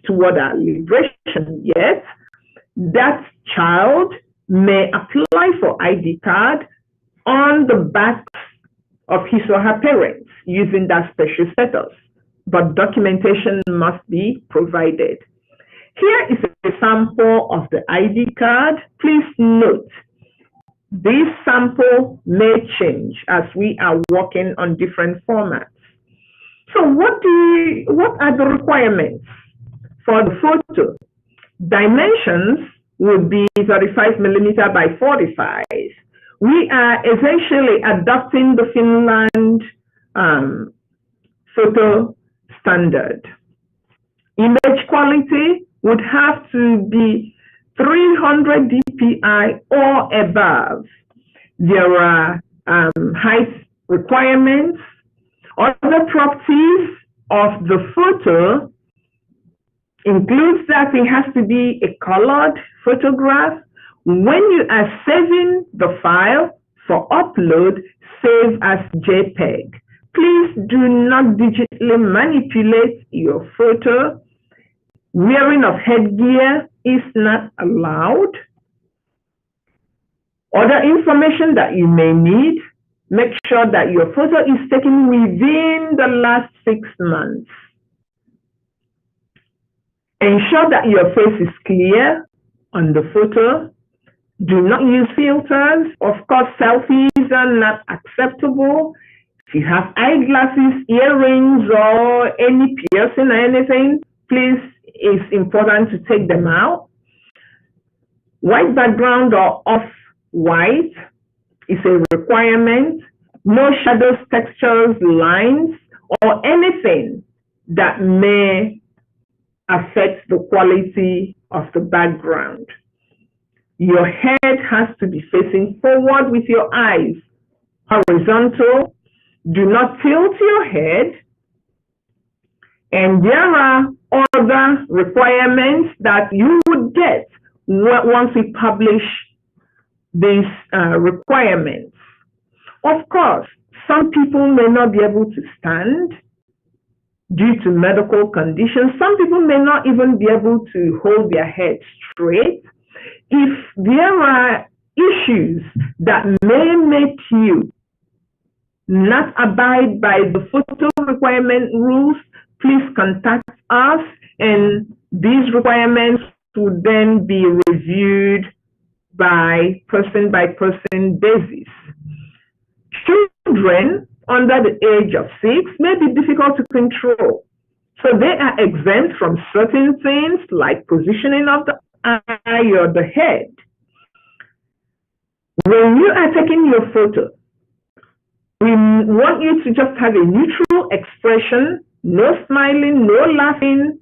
toward our liberation yet, that child may apply for ID card on the backs of his or her parents using that special status, but documentation must be provided. Here is a sample of the ID card. Please note, this sample may change as we are working on different formats. So what are the requirements for the photo? Dimensions would be 35 millimeter by 45. We are essentially adopting the Finland photo standard. Image quality would have to be 300 dpi or above. There are height requirements. Other properties of the photo includes that it has to be a colored photograph. When you are saving the file for upload, save as JPEG. Please do not digitally manipulate your photo. Wearing of headgear is not allowed. Other information that you may need, make sure that your photo is taken within the last 6 months. Ensure that your face is clear on the photo. Do not use filters. Of course, selfies are not acceptable. If you have eyeglasses, earrings, or any piercing or anything, please, it's important to take them out. White background or off-white is a requirement. No shadows, textures, lines, or anything that may affect the quality of the background. Your head has to be facing forward with your eyes horizontal. Do not tilt your head. And there are other requirements that you would get once we publish these requirements. Of course, some people may not be able to stand due to medical conditions. Some people may not even be able to hold their head straight. If there are issues that may make you not abide by the photo requirement rules, please contact us, and these requirements would then be reviewed by person basis. Children under the age of 6 may be difficult to control, so they are exempt from certain things like positioning of the eye or the head. When you are taking your photo, we want you to just have a neutral expression, no smiling, no laughing,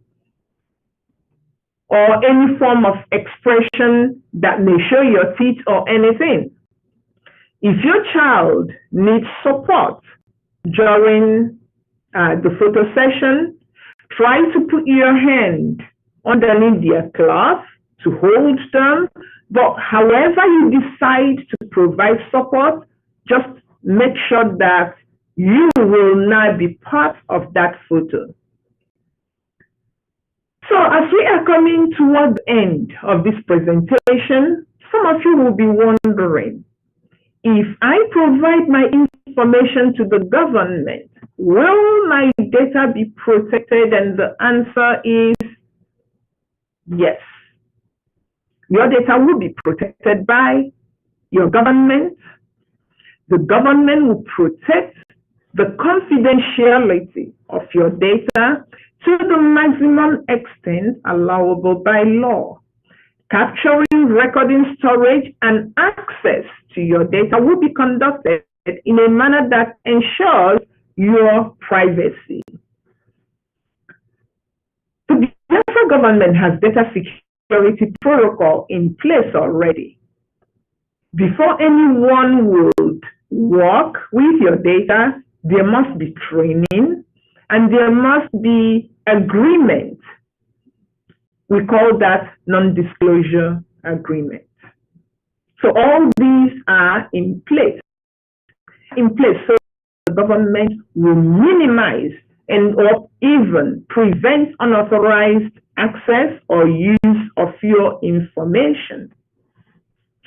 or any form of expression that may show your teeth or anything. If your child needs support during the photo session, try to put your hand underneath their cloth to hold them. But however you decide to provide support, just make sure that you will not be part of that photo. So as we are coming toward the end of this presentation, some of you will be wondering, if I provide my information to the government, will my data be protected? And the answer is yes. Your data will be protected by your government. The government will protect the confidentiality of your data to the maximum extent allowable by law. Capturing, recording, storage, and access to your data will be conducted in a manner that ensures your privacy. The BIAFRA government has data security protocol in place already. Before anyone would work with your data, there must be training and there must be agreement. We call that non-disclosure agreement. So all these are in place so the government will minimize and or even prevent unauthorized access or use of your information.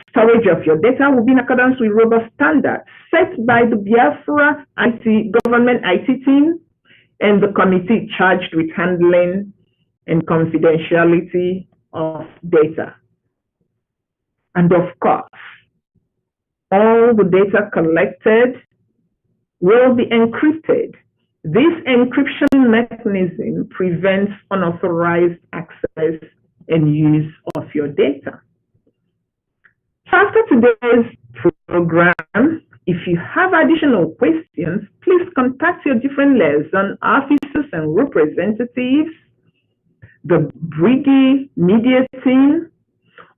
Storage of your data will be in accordance with robust standards set by the Biafra government IT team and the committee charged with handling and confidentiality of data. And of course, all the data collected will be encrypted. This encryption mechanism prevents unauthorized access and use of your data. So after today's program, if you have additional questions, please contact your different liaison officers and representatives, the Brgie media team,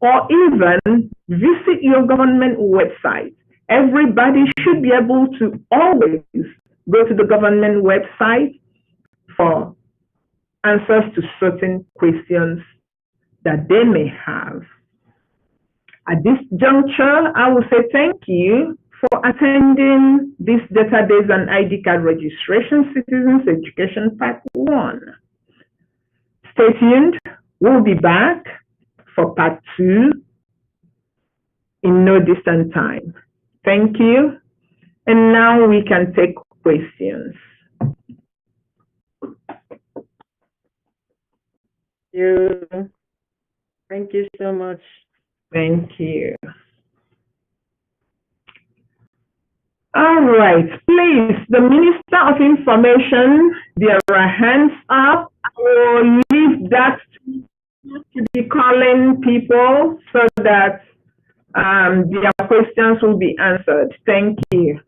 or even visit your government website. Everybody should be able to always go to the government website for answers to certain questions that they may have. At this juncture, I will say thank you for attending this Database and ID Card Registration Citizens Education Part 1. Stay tuned. We'll be back for Part 2 in no distant time. Thank you. And now we can take questions. Thank you so much. Thank you. All right, please, the Minister of Information, there are hands up. I will leave that to be calling people so that their questions will be answered. Thank you.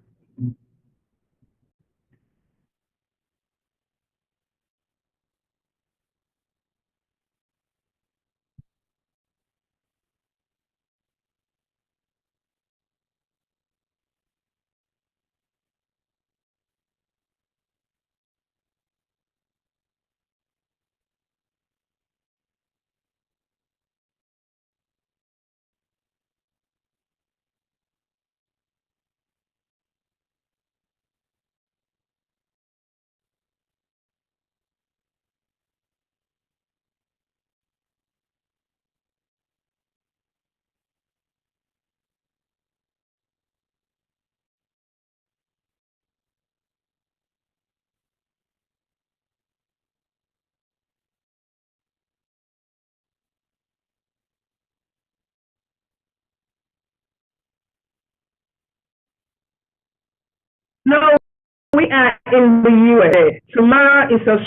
No, we are in the USA. Tomorrow is a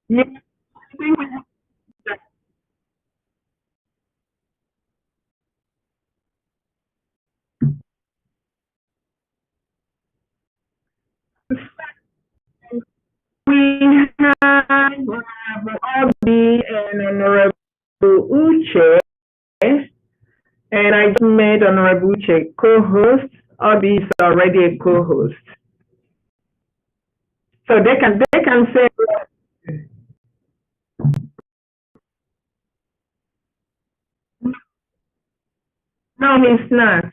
yeah, we have Honorable Obi and Honorable Uche, and I just made Honorable Uche co-host. Obi is already a co-host, so they can say no, he's not.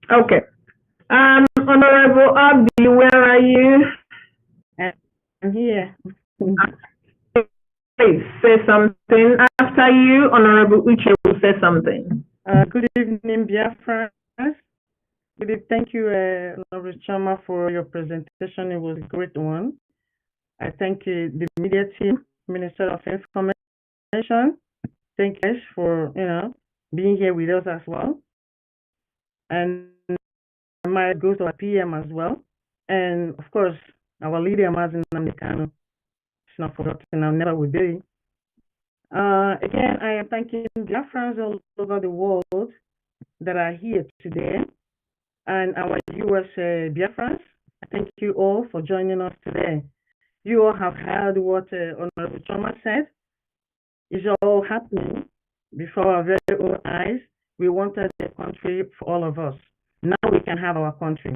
Okay. Honorable Obi, where are you? I'm here. Please say something. After you, Honorable Uche will say something. Good evening, Biafra. Thank you, Honorable Chama, for your presentation. It was a great one. I thank the media team, Minister of Information. Thank you guys for being here with us as well. And my goes to our PM as well. And of course, our leader, Mazin Namdekano, is not forgotten and never will be. Again, I am thanking Biafrans all over the world that are here today and our US Biafrans. I thank you all for joining us today. You all have heard what Honorable Choma said. It's all happening before our very own eyes. We wanted a country for all of us. Now we can have our country.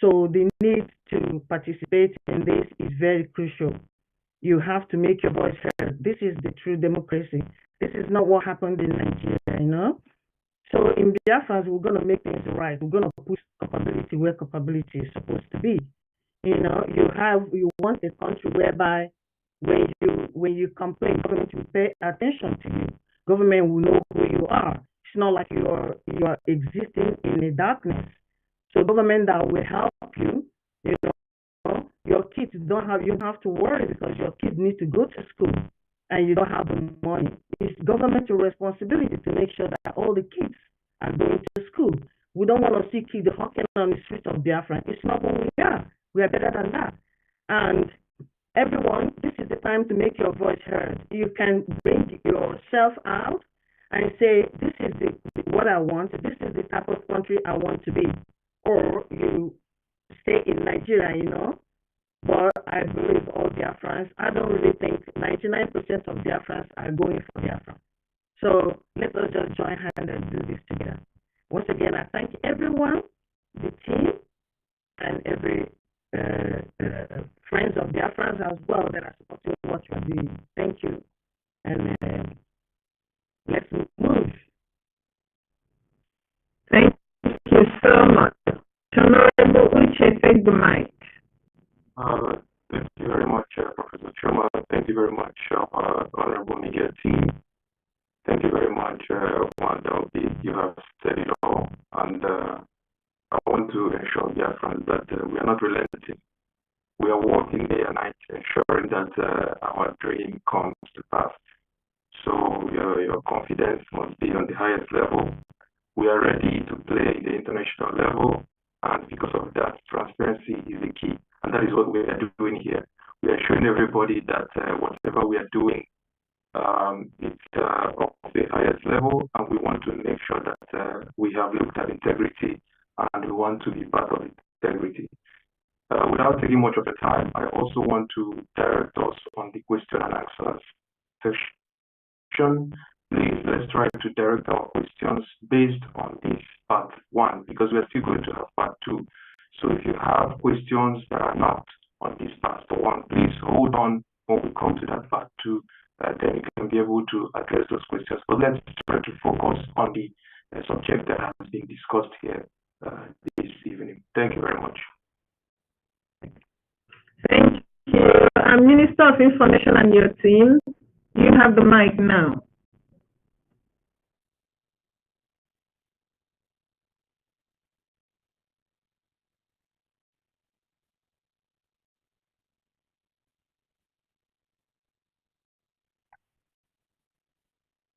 So the need to participate in this is very crucial. You have to make your voice heard. This is the true democracy. This is not what happened in Nigeria, So in Biafra, we're going to make things right. We're going to put capability where capability is supposed to be. You want a country whereby when you complain, government will pay attention to you. Government will know who you are. It's not like you are existing in the darkness. So government that will help you, your kids you don't have to worry because your kids need to go to school and you don't have the money. It's government's responsibility to make sure that all the kids are going to school. We don't want to see kids hawking on the streets of Biafra. It's not what we are. We are better than that. And everyone, this is the time to make your voice heard. You can bring yourself out and say, this is what I want. This is the type of country I want to be. Or you stay in Nigeria, But I believe all Biafrans, I don't really think 99% of Biafrans are going for Biafra. So let us just join hands and do this together. Once again, I thank everyone, the team, and every friends of Biafrans as well that are supporting what you are doing. Thank you. And let's move. Thank you so much. Honorable Uche, take the mic. Thank you very much, Professor Choma. Thank you very much, Honorable Media Team. Thank you very much, Wanda. You have said it all. And I want to assure Biafrans that we are not relenting. We are working day and night, ensuring that our dream comes to pass. So your confidence must be on the highest level. We are ready to play the international level. And because of that, transparency is the key. And that is what we are doing here. We are showing everybody that whatever we are doing, it's of the highest level, and we want to make sure that we have looked at integrity, and we want to be part of integrity. Without taking much of the time, I also want to direct us on the question and answers section. Please, let's try to direct our questions based on this part 1, because we are still going to have part 2. So if you have questions that are not on this part 1, please hold on when we come to that part 2. Then you can be able to address those questions. But let's try to focus on the subject that has been discussed here this evening. Thank you very much. Thank you. Minister of Information and your team, you have the mic now.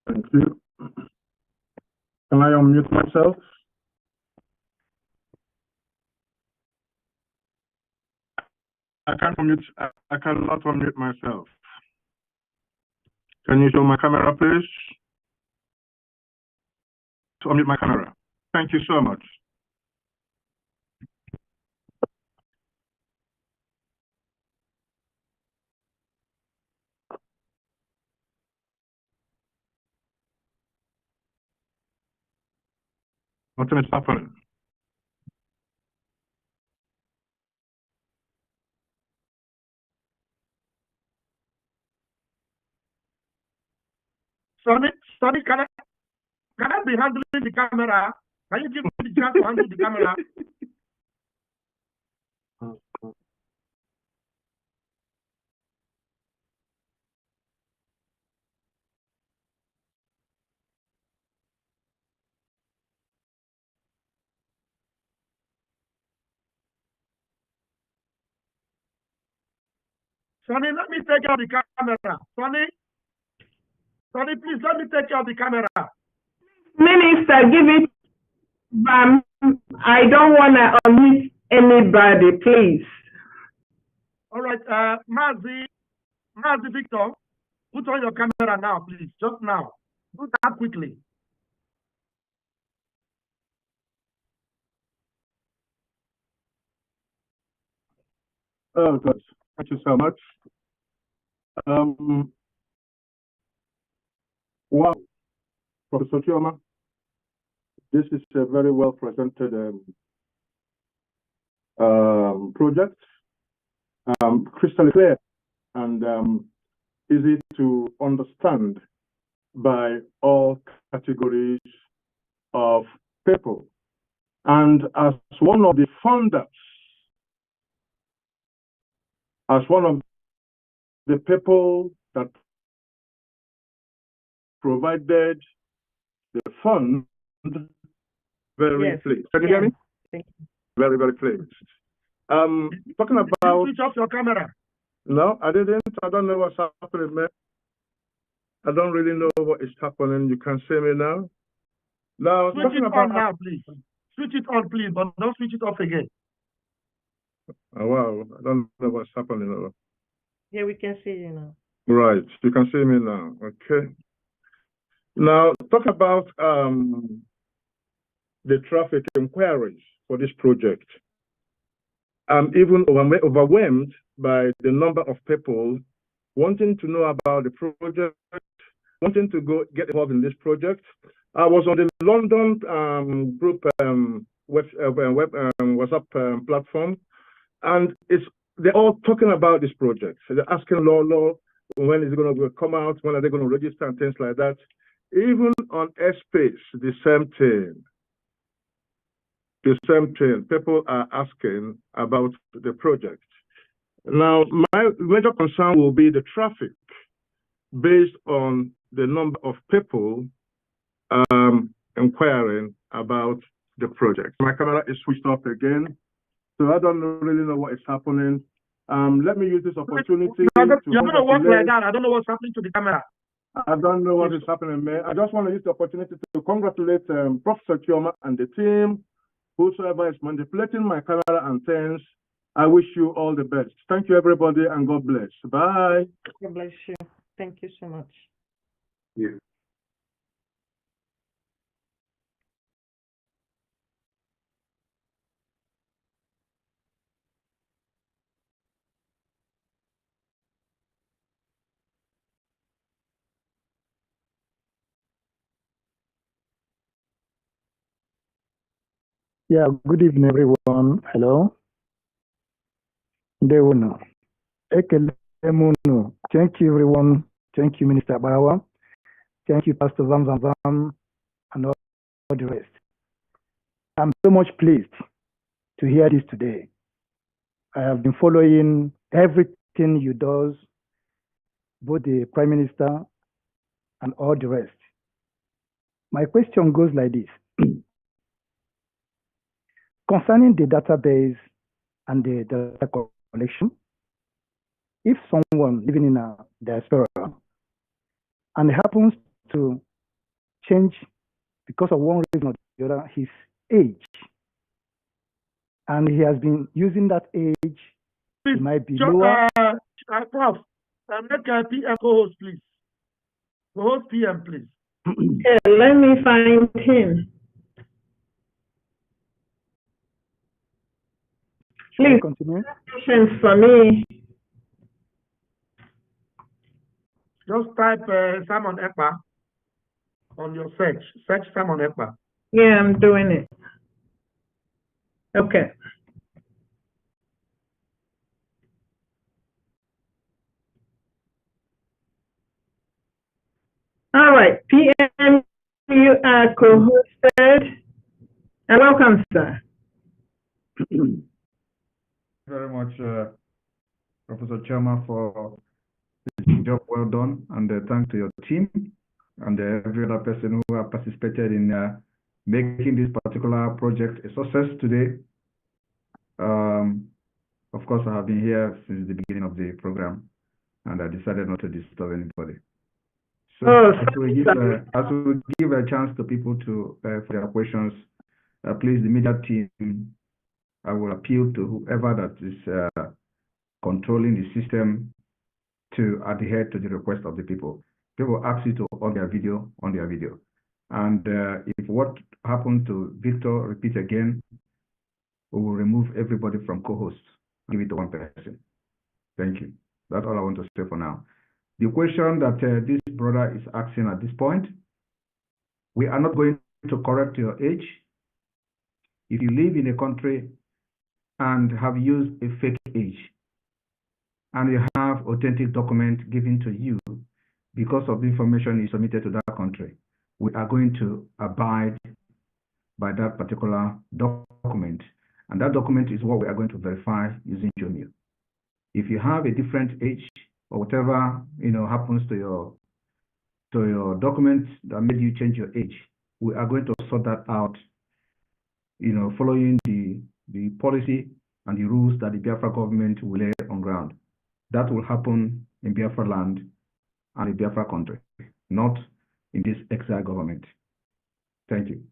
Thank you. Can I unmute myself? I cannot unmute myself. Can you show my camera, please? To unmute my camera. Thank you so much. Nothing is happening. Sorry, can I be handling the camera? Can you give me the chance to handle the camera? Sonny, let me take care of the camera. Sonny, please let me take care of the camera. Minister, give it I don't want to omit anybody, please. All right, Mazi Victor, put on your camera now, please. Just now. Do that quickly. Oh, good. Thank you so much. Wow, Professor Chioma, this is a very well presented project, crystal clear and easy to understand by all categories of people. And as one of the founders, as one of the people that provided the fund, very pleased. Can you hear me? Thank you. Very, very pleased. Talking about... Switch off your camera. No, I didn't. I don't know what's happening, man. I don't really know what is happening. You can see me now. Now, switch it on now, please. Switch it on, please, but don't switch it off again. Oh, wow. I don't know what's happening. Yeah, we can see you now. Right. You can see me now. Okay. Now, talk about the traffic inquiries for this project. I'm even overwhelmed by the number of people wanting to know about the project, wanting to go get involved in this project. I was on the London group WhatsApp platform, and they're all talking about this project. So they're asking Law, when is it going to come out? When are they going to register and things like that? Even on airspace, the same thing. The same thing. People are asking about the project. Now, my major concern will be the traffic based on the number of people inquiring about the project. My camera is switched off again, so I don't really know what is happening. Let me use this opportunity. You're going to work like that. I don't know what's happening to the camera. I don't know what is happening, man. I just want to use the opportunity to congratulate Professor Chioma and the team. Whosoever is manipulating my camera and things, I wish you all the best. Thank you, everybody, and God bless. Bye. God bless you. Thank you so much. Yeah. Yeah, good evening, everyone. Hello. Dewuno. Ekelemuno. Thank you, everyone. Thank you, Minister Bawa. Thank you, Pastor Vam Vam Vam, and all the rest. I'm so much pleased to hear this today. I have been following everything you do, both the Prime Minister and all the rest. My question goes like this. Concerning the database and the data collection, if someone living in a diaspora and happens to change because of one reason or the other his age, and he has been using that age, Please, he might be lower. Prof, make a PM co-host, please. Co-host PM, please. Okay, let me find him. Please, continue. questions for me. Just type Simon Ekpa on your search. Search Simon Ekpa. Yeah, I'm doing it. Okay. All right, PM, you are co-hosted. And welcome, sir. Very much, Professor Chioma, for the job well done, and thanks to your team and every other person who have participated in making this particular project a success today. Of course, I have been here since the beginning of the program, and I decided not to disturb anybody. So as we give a chance to people to for their questions, please, the media team, I will appeal to whoever that is controlling the system to adhere to the request of the people. People ask you to on their video. And if what happened to Victor repeat again, we will remove everybody from co-hosts, give it to one person. Thank you. That's all I want to say for now. The question that this brother is asking at this point, we are not going to correct your age. If you live in a country and have used a fake age, and you have authentic document given to you because of the information you submitted to that country, we are going to abide by that particular document. And that document is what we are going to verify using Jumio. If you have a different age or whatever happens to your documents that made you change your age, we are going to sort that out, following the policy and the rules that the Biafra government will lay on ground. That will happen in Biafra land and the Biafra country, not in this exile government. Thank you.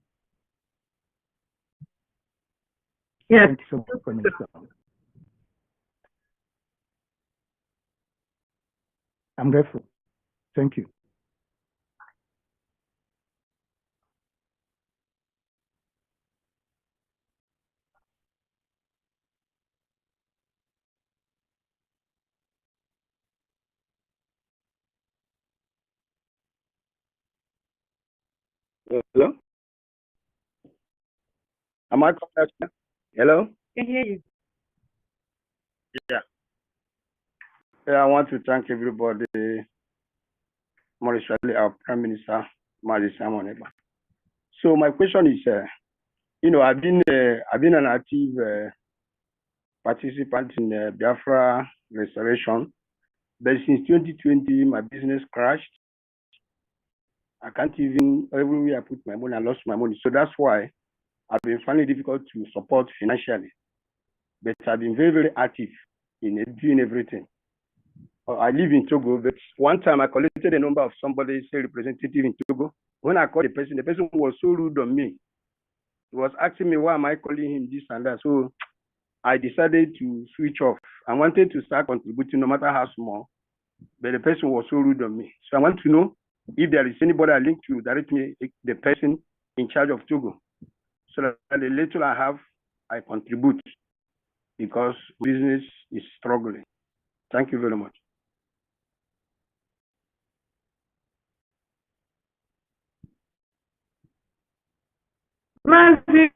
Yes. Thank you so much, Minister. I'm grateful. Thank you. Hello? Am I correct? Hello? Can hear you. Yeah. I want to thank everybody, more especially our Prime Minister, Mazi Simon Eba. So my question is, I've been an active participant in Biafra restoration, but since 2020, my business crashed. I can't even, everywhere I put my money, I lost my money. So that's why I've been finding it difficult to support financially. But I've been very, very active in doing everything. I live in Togo, but one time I collected a number of somebody, say representative in Togo. When I called the person was so rude on me. He was asking me, why am I calling him this and that? So I decided to switch off. I wanted to start contributing no matter how small, but the person was so rude on me. So I want to know if there is anybody I link to direct me, the person in charge of Togo, so that the little I have, I contribute, because business is struggling. Thank you very much. Mazi,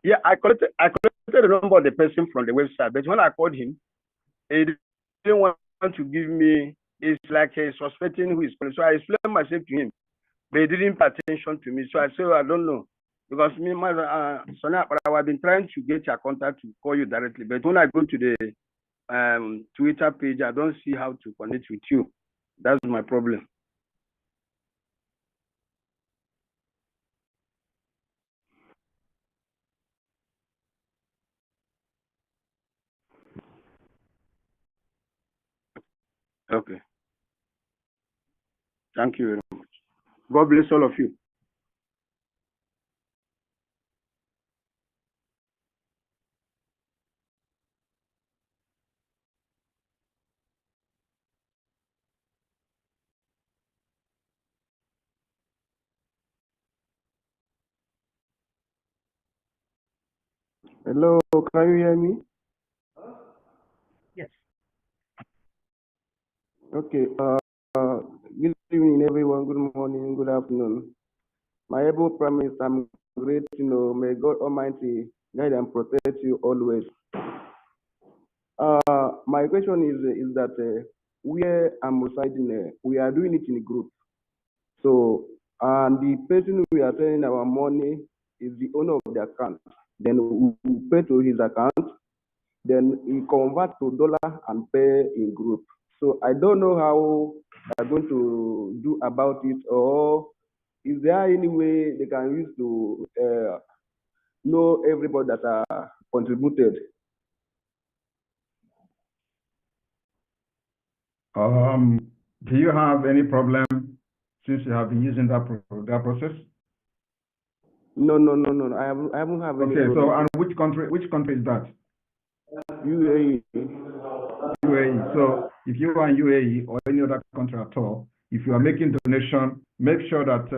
Yeah, I collected the number of the person from the website, but when I called him, he didn't want to give me. It's like he's suspecting who is calling. So I explained myself to him, but he didn't pay attention to me. So I said, I don't know, because me, Sonia, I've been trying to get your contact to call you directly, but when I go to the Twitter page, I don't see how to connect with you. That's my problem. Okay. Thank you very much. God bless all of you. Hello, can you hear me? Yes. Okay. Good evening, everyone. Good morning, good afternoon. My able Prime Minister, I'm great to know. May God Almighty guide and protect you always. My question is that where I'm residing, we are doing it in a group. So, and the person we are sending our money is the owner of the account. then we pay to his account, then he convert to dollar and pay in group. So I don't know how they're going to do about it, or is there any way they can use to know everybody that are contributed? Do you have any problem since you have been using that process? No. I haven't have any. Okay, so and which country is that? UAE. UAE. So if you are in UAE or any other country at all, if you are making donation, make sure that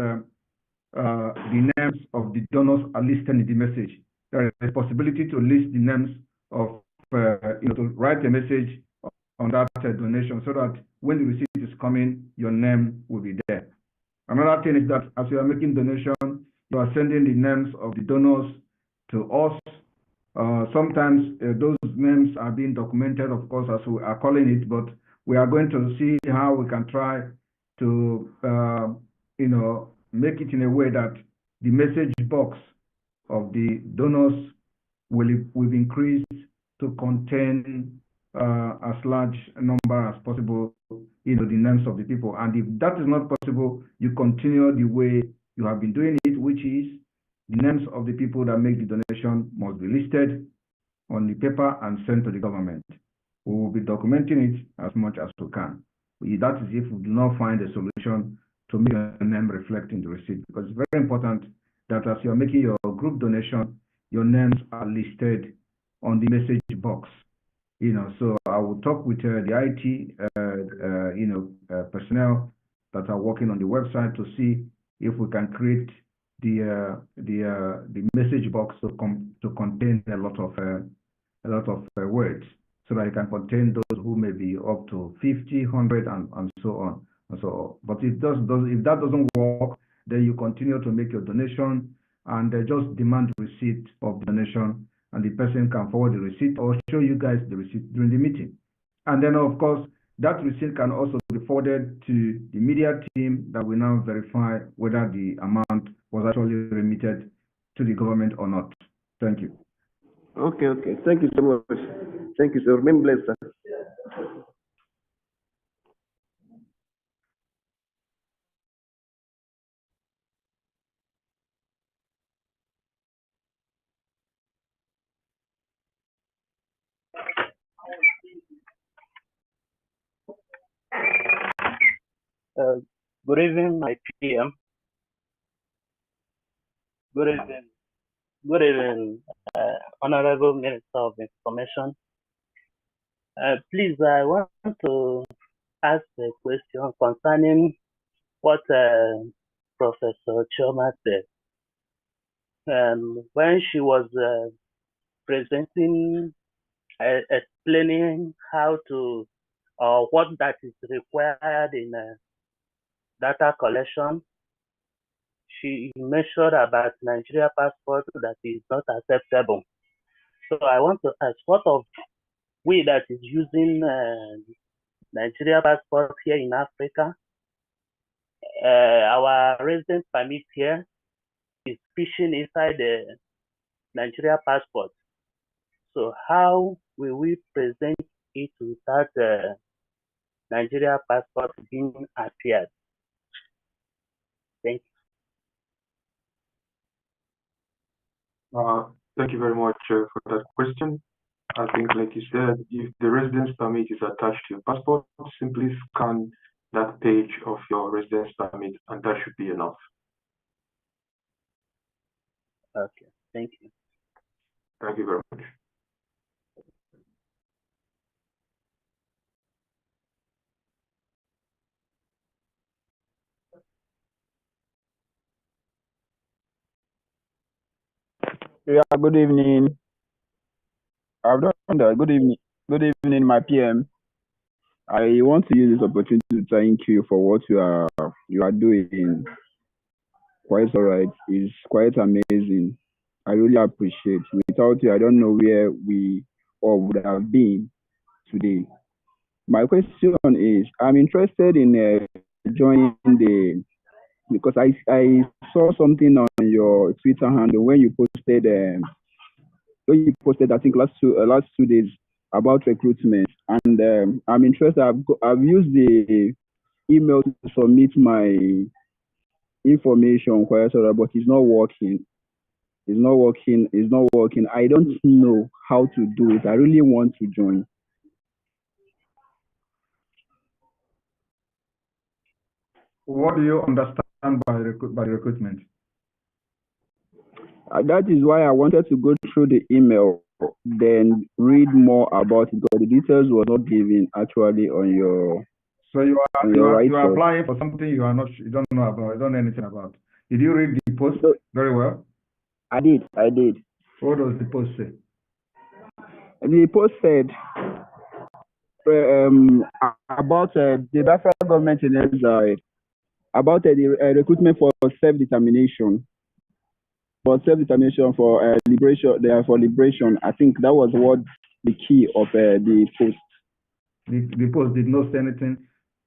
the names of the donors are listed in the message. There is a possibility to list the names of, to write a message on that donation so that when the receipt is coming, your name will be there. Another thing is that as you are making donation, you are sending the names of the donors to us. Sometimes those names are being documented, of course, as we are calling it, but we are going to see how we can try to, make it in a way that the message box of the donors will be increased to contain as large a number as possible, the names of the people. And if that is not possible, you continue the way you have been doing it, which is the names of the people that make the donation must be listed on the paper and sent to the government. We will be documenting it as much as we can. That is if we do not find a solution to make your name reflect in the receipt, because it's very important that as you are making your group donation, your names are listed on the message box. So I will talk with the IT, personnel that are working on the website to see if we can create the message box to contain a lot of words, so that it can contain those who may be up to 50, 100, and so on. But if that doesn't work, then you continue to make your donation and just demand receipt of donation, and the person can forward the receipt or show you guys the receipt during the meeting. And then, of course, that receipt can also be forwarded to the media team that will now verify whether the amount was actually remitted to the government or not. Thank you. Okay. Thank you so much. Thank you, sir. Remain blessed, sir. Good evening, my PM. Good evening, Honorable Minister of Information. Please, I want to ask a question concerning what Professor Chioma said. When she was presenting, explaining how to, or what that is required in data collection, she mentioned about Nigeria passport that is not acceptable. So I want to ask, what of we that is using Nigeria passport here in Africa? Our residence permit here is fishing inside the Nigeria passport. So how will we present it without Nigeria passport being appeared? Thank you. Thank you very much for that question. I think, like you said, if the residence permit is attached to your passport, simply scan that page of your residence permit, and that should be enough. Okay, thank you. Thank you very much. Yeah, good evening. I've done that. Good evening. Good evening, my PM. I want to use this opportunity to thank you for what you are doing. Quite all right. It's quite amazing. I really appreciate. Without you, I don't know where we all would have been today. My question is, I'm interested in joining because I saw something on your Twitter handle when you posted when you posted, I think last 2 days about recruitment, and I'm interested. I've used the email to submit my information, but it's not working. It's not working. It's not working. I don't know how to do it. I really want to join. What do you understand by recruitment? That is why I wanted to go through the email, then read more about it, because the details were not given actually on your. So you are write-up. applying for something you don't know about, you don't know anything about. Did you read the post very well? I did. What does the post say? The post said about the BIAFRA government in exile, about the recruitment for self-determination. For self-determination, for liberation. I think that was what the key of the post. The post did not say anything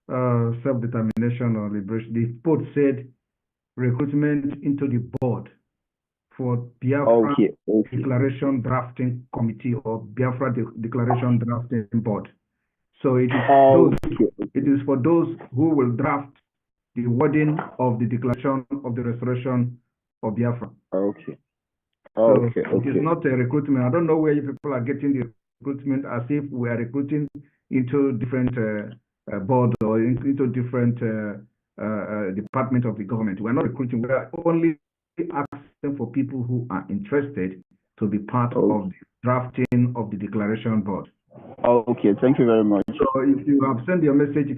self-determination or liberation. The post said recruitment into the board for Biafra Declaration Drafting Committee or Biafra Declaration Drafting Board. So it is for those who will draft the wording of the declaration of the restoration of Biafra. It is not a recruitment. I don't know where you people are getting the recruitment, as if we are recruiting into different boards or into different departments of the government. We are not recruiting. We are only asking for people who are interested to be part of the drafting of the declaration board. Okay, thank you very much. So if you have sent your message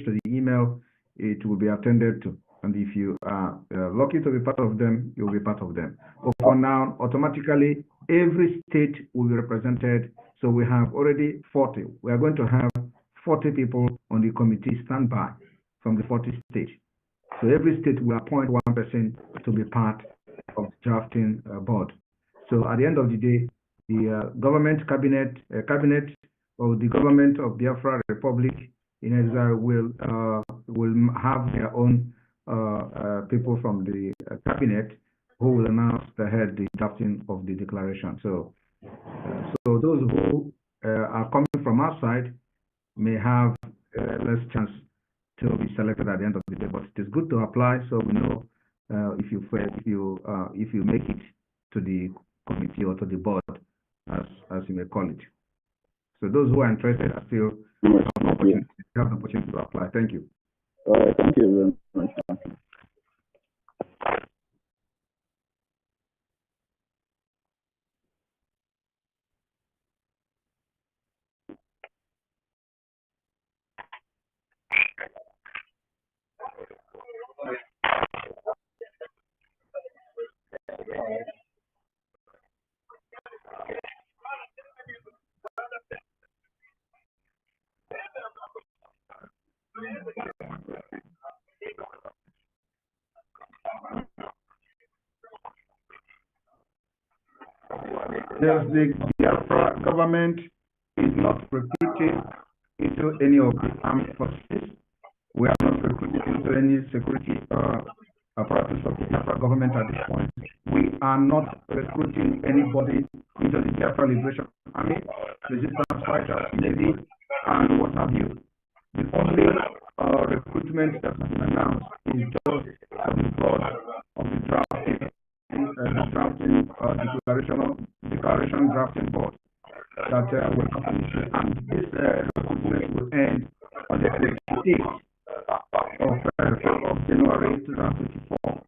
to the email, it will be attended to. And if you are lucky to be part of them, you will be part of them. But for now, automatically, every state will be represented. So we have already 40. We are going to have 40 people on the committee standby from the 40 states. So every state will appoint one person to be part of the drafting board. So at the end of the day, the government cabinet or the government of Biafra Republic in exile will have their own people from the cabinet who will announce the drafting of the declaration. So those who are coming from outside may have less chance to be selected at the end of the day. But it is good to apply, so we know if you make it to the committee or to the board, as you may call it. So those who are interested are still have the opportunity to apply. Thank you. Thank you very much. The Biafra government is not recruiting into any of the armed forces. We are not recruiting into any security apparatus of the Biafra government at this point. We are not recruiting anybody into the Biafra Liberation Army, resistance fighters, Navy, and what have you. The only recruitment that has been announced is just for the board of the drafting declaration drafting board that will happen, and this recruitment will end on the 28th of January 2024.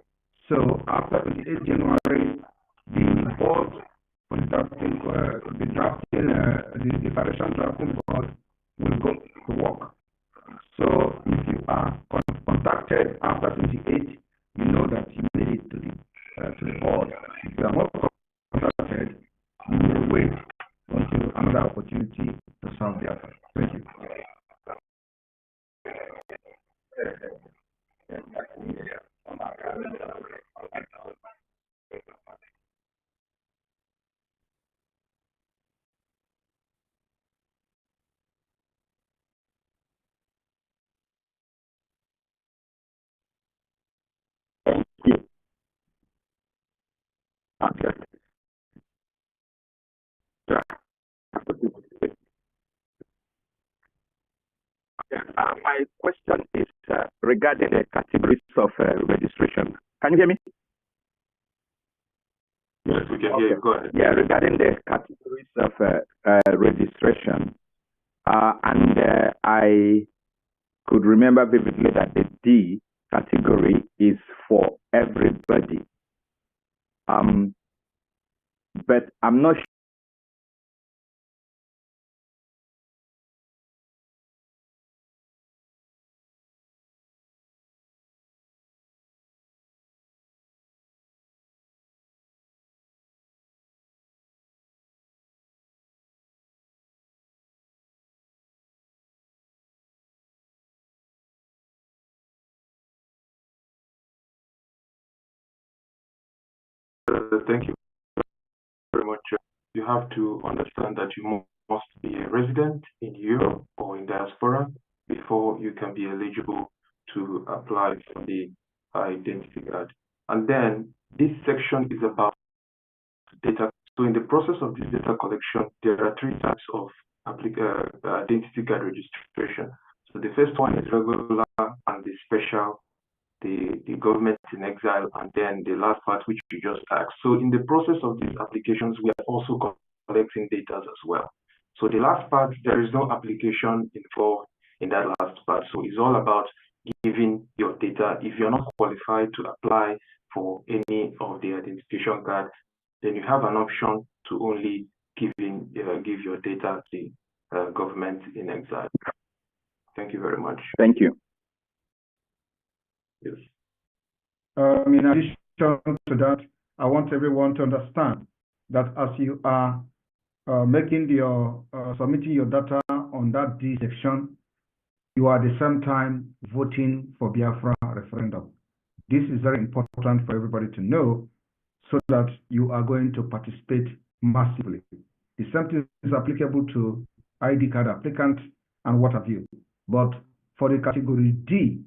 So after 28th January, the board for the declaration drafting board will go to work. So if you are contacted after 28th, you know that you made it to the board. If you are not contacted, you will wait until another opportunity to serve the effort. Thank you. My question is regarding the categories of registration. Can you hear me? Yes, we can hear you. Go ahead. Yeah, regarding the categories of registration, and I could remember vividly that the D category is for everybody. But I'm not sure. Thank you very much. You have to understand that you must be a resident in Europe or in diaspora before you can be eligible to apply for the identity card. And then this section is about data. So in the process of this data collection, there are three types of identity card registration. So the first one is regular and the special, the government in exile, and then the last part which you just asked. So in the process of these applications, we are also collecting data as well. So the last part, there is no application involved in that last part. So it's all about giving your data. If you're not qualified to apply for any of the identification cards, then you have an option to only give your data to the government in exile. Thank you very much. Thank you. Yes. In addition to that, I want everyone to understand that as you are submitting your data on that D section, you are at the same time voting for Biafra referendum. This is very important for everybody to know so that you are going to participate massively. The same thing is applicable to ID card applicants and what have you. But for the category D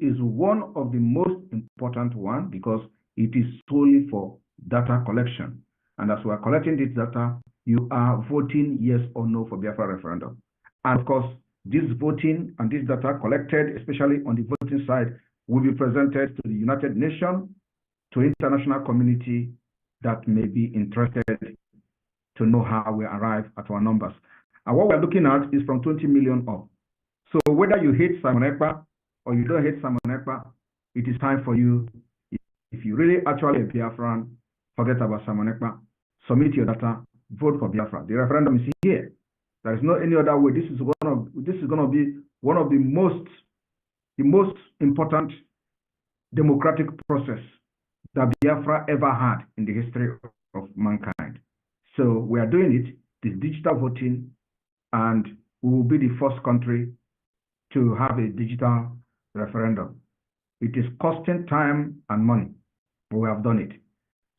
is one of the most important one because it is solely for data collection. And as we are collecting this data, you are voting yes or no for Biafra referendum. And of course, this voting and this data collected, especially on the voting side, will be presented to the United Nations, to international community that may be interested to know how we arrive at our numbers. And what we're looking at is from 20 million up. So whether you hate Simon Ekpa or you don't hate Simon Ekpa, it is time for you, if you really actually a Biafran, forget about Simon Ekpa, submit your data, vote for Biafra. The referendum is here. There is no any other way. This is going to be one of the most important democratic process that Biafra ever had in the history of mankind. So we are doing it, this digital voting, and we will be the first country to have a digital referendum. It is costing time and money, but we have done it.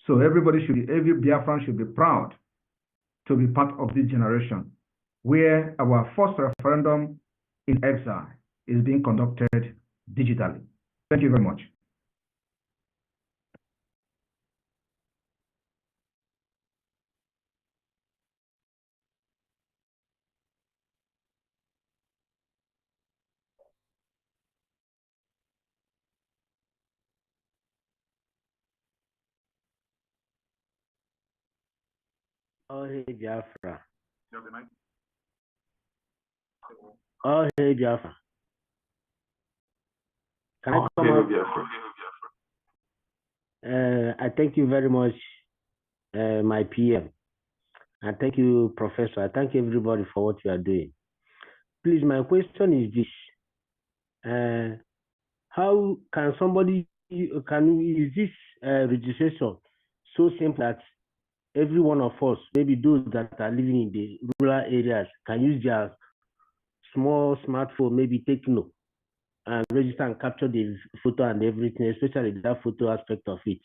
So every Biafran should be proud to be part of this generation where our first referendum in exile is being conducted digitally. Thank you very much. Oh, hey, Biafra. Oh, hey, Biafra. Can I come up? I thank you very much, my PM. I thank you, Professor. I thank everybody for what you are doing. Please, my question is this. How can somebody, is this registration so simple that every one of us, maybe those that are living in the rural areas, can use their small smartphone, maybe take note and register and capture the photo and everything, especially that photo aspect of it?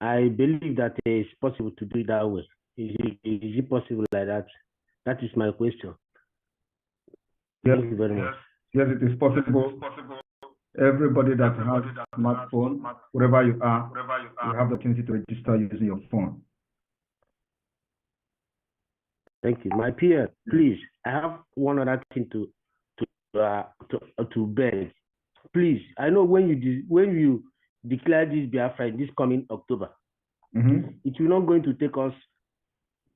I believe that it's possible to do it that way. Is it possible like that? That is my question. Yes. Thank you very much. Yes, it is possible. Everybody that has a smartphone, wherever you are, you have the opportunity to register using your phone. Thank you. My peer, please, I have one other thing to beg. Please, I know when you declare this Biafra in this coming October, it will not going to take us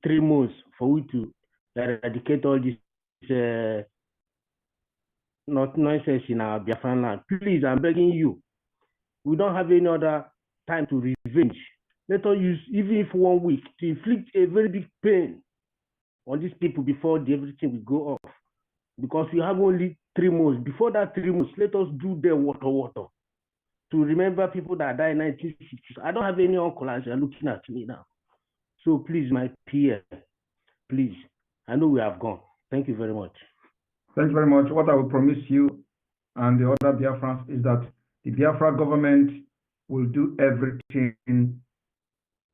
3 months for we to eradicate all this not nonsense in our Biafran land. Please, I'm begging you. We don't have any other time to revenge. Let us use, even if 1 week, to inflict a very big pain on these people before everything will go off. Because we have only 3 months. Before that 3 months, let us do the WOTOWOTO to remember people that died in 1960s. I don't have any uncle as you're looking at me now. So please, my peer, please. I know we have gone. Thank you very much. Thank you very much. What I will promise you and the other Biafrans is that the Biafra government will do everything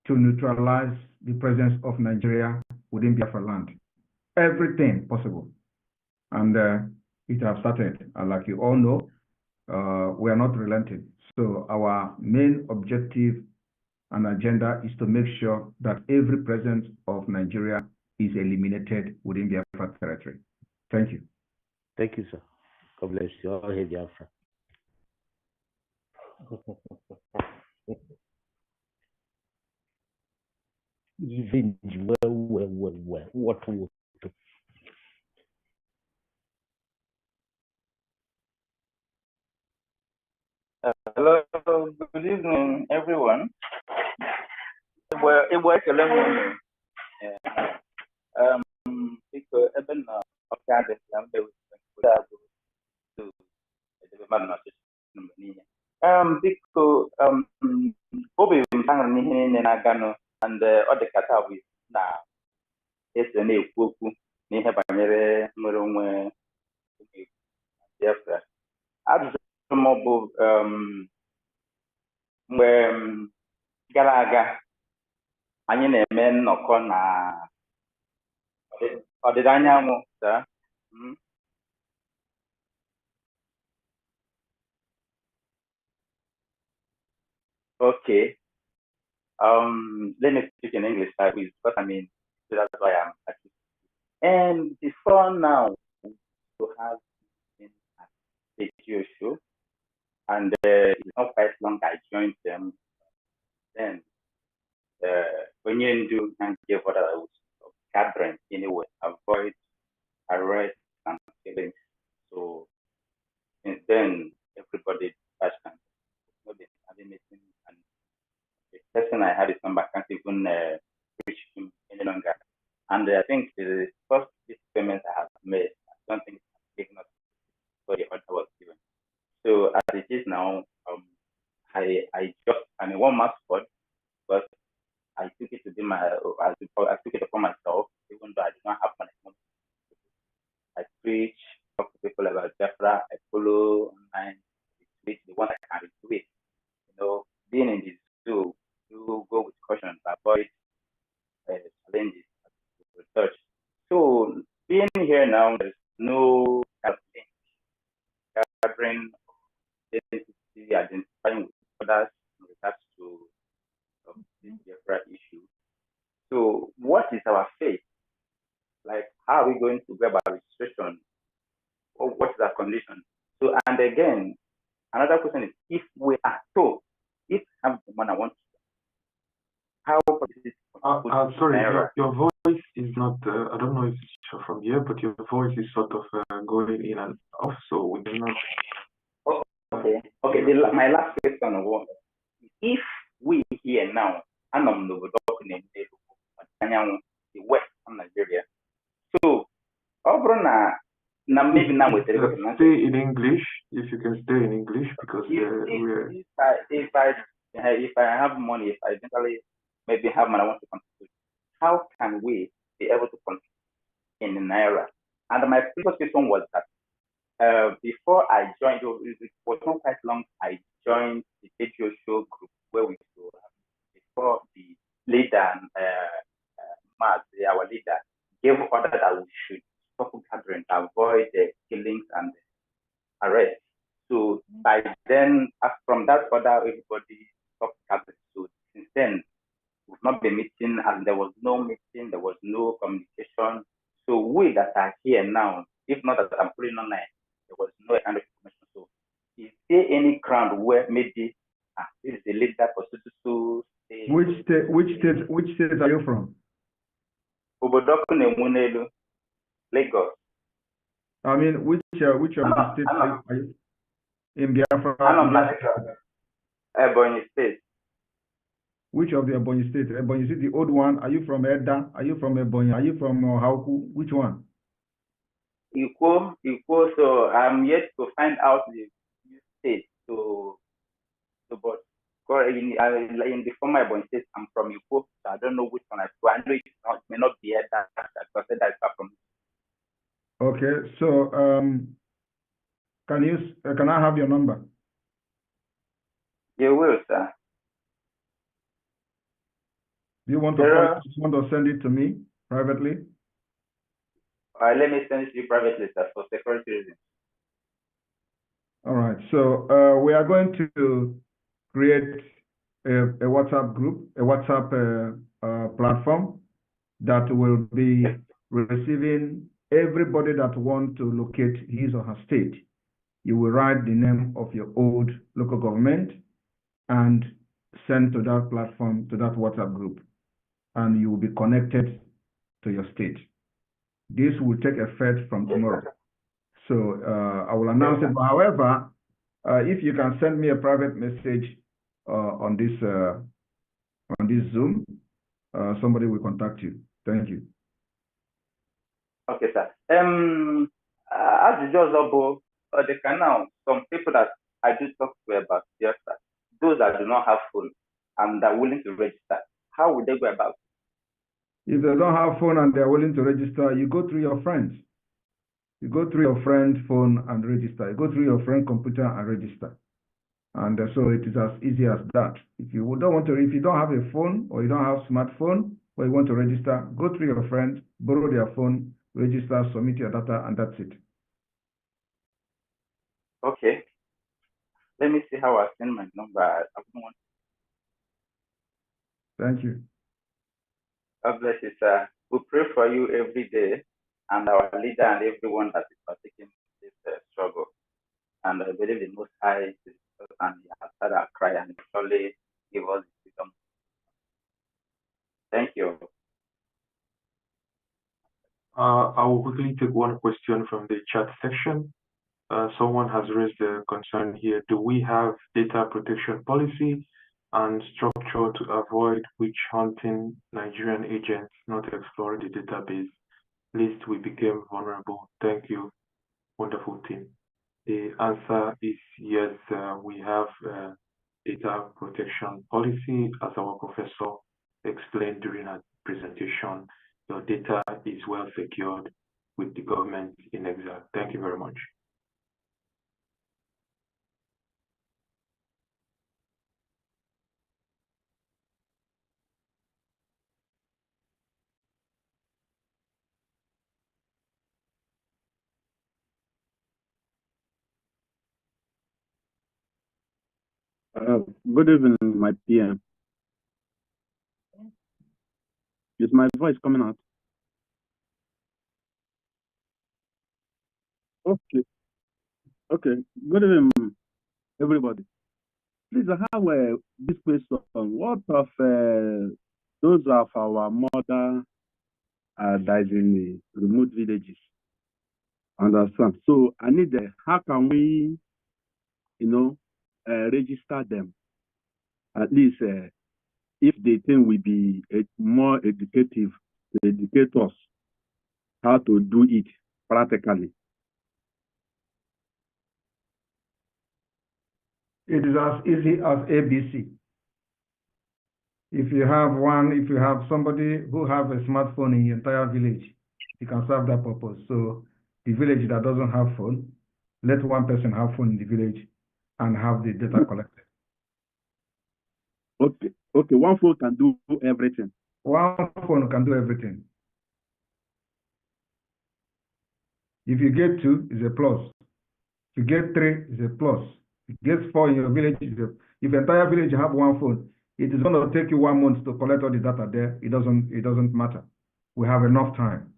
to neutralize the presence of Nigeria within Biafra land. Everything possible. And it has started. And like you all know, we are not relenting. So our main objective and agenda is to make sure that every presence of Nigeria is eliminated within Biafra territory. Thank you. Thank you, sir. God bless you. All hail Biafra. Revenge, well. What? Hello, good evening, everyone. It was a long because even okay, because obi mpanga n'ihe niile na-aganụ and ọ dị ka taa bụ na ese na-ekwu okwu n'ihe banyere nwere onwe Biafra. Ajụjụ m bụ mgbe gara aga anyị na-eme nnọkọ na ọdịda anyanwụ Okay. Let me speak in English, because I mean, so that's why I'm actually. And before now, to have been at the radio show, and it's not quite long I joined them. Then, when you do and give what I was gathering anyway, avoid arrest and killings. So, since then, everybody has having meeting, and the person I had his number can't even reach him any longer. And I think the first payment I have made, I don't think it's big enough for the order was given. So as it is now, I mean, one mascot, but I took it to be I took it upon myself, even though I did not have money. I preach, talk to people about Biafra, I follow online, I the one I can retweet. Being in this zoo, you go with caution to avoid challenges research. So being here now, there's no kind of thing. Gathering, identifying with others in regards to this Biafra issue. So what is our fate? Like, how are we going to grab our registration? Or what is our condition? So, and again, another question is, if we are told, if I'm the one I want to, how is this? Sorry, your voice is not, I don't know if it's from here, but your voice is sort of going in and off, so we cannot. Oh, okay. My last question was, if we here now, I'm the west of Nigeria, so maybe now with stay in English, if you can stay in English, because if I have money, if I eventually maybe have money I want to contribute, how can we be able to contribute in Naira? And my previous question was that before I joined, it was not quite long, I joined the radio show group where we were before the leader, our leader, gave order that we should stop gathering, avoid the killings and arrests. So by then, from that order, everybody stopped gathering. So since then, we've not been meeting, and there was no meeting, there was no communication. So we that are here now, if not that I'm putting online, there was no kind of information. So is there any ground where maybe this is a leader for so Which state are you from? Obodoku Nemunelu, Lagos. I mean, which of the states are you in Biafra? Ebonyi State. Which of the Ebonyi State? Ebonyi State, the old one. Are you from Edda? Are you from Ebonyi? Are you from Hauku? Which one? Equal. So I'm yet to find out the new state. But in the former Ebonyi State, I'm from Equal. So I don't know which one I know it may not be Edda. Because Edda is far from me. Okay. So can I have your number? You will, sir. Do you want to call it? You want to send it to me privately? Let me send it to you privately, sir, for security reasons. All right. So we are going to create a WhatsApp group, a WhatsApp platform that will be receiving everybody that wants to locate his or her state. You will write the name of your old local government and send to that platform, to that WhatsApp group, and you will be connected to your state. This will take effect from tomorrow. So I will announce it. But however, if you can send me a private message on this Zoom, somebody will contact you. Thank you. Okay, sir. As you just about the canal, some people that I do talk to about BIAFRA, those that do not have phone and are willing to register, how would they go about? If they don't have phone and they are willing to register, you go through your friends. You go through your friend's phone and register. You go through your friend's computer and register. And so it is as easy as that. If you don't have a phone or you don't have smartphone or you want to register, go through your friends, borrow their phone, register, submit your data, and that's it. Okay. Let me see how I send my number. Thank you. God bless you, sir. We pray for you every day, and our leader and everyone that is partaking in this struggle. And I believe the Most High is with us, and He has heard our cry and surely give us wisdom. Thank you. I will quickly take one question from the chat section. Someone has raised a concern here. Do we have data protection policy and structure to avoid witch hunting Nigerian agents not exploring the database? Lest we became vulnerable. Thank you, wonderful team. The answer is yes, we have data protection policy. As our professor explained during our presentation, your data is well secured with the government in exile. Thank you very much. Good evening, my PM. Is my voice coming out? Okay. Okay. Good evening, everybody. Please, I have this question. What of those of our mother that is in the remote villages? Understand? So I need how can we, register them? At least if they think will be more educative to educate us how to do it practically. It is as easy as ABC. If you have somebody who have a smartphone in your entire village, you can serve that purpose. So the village that doesn't have phone, let one person have phone in the village and have the data collected. Okay, one phone can do everything. One phone can do everything. If you get 2, it's a plus. If you get 3, it's a plus. If you get 4 in your village, if the entire village have one phone, it is going to take you 1 month to collect all the data there. It doesn't matter. We have enough time.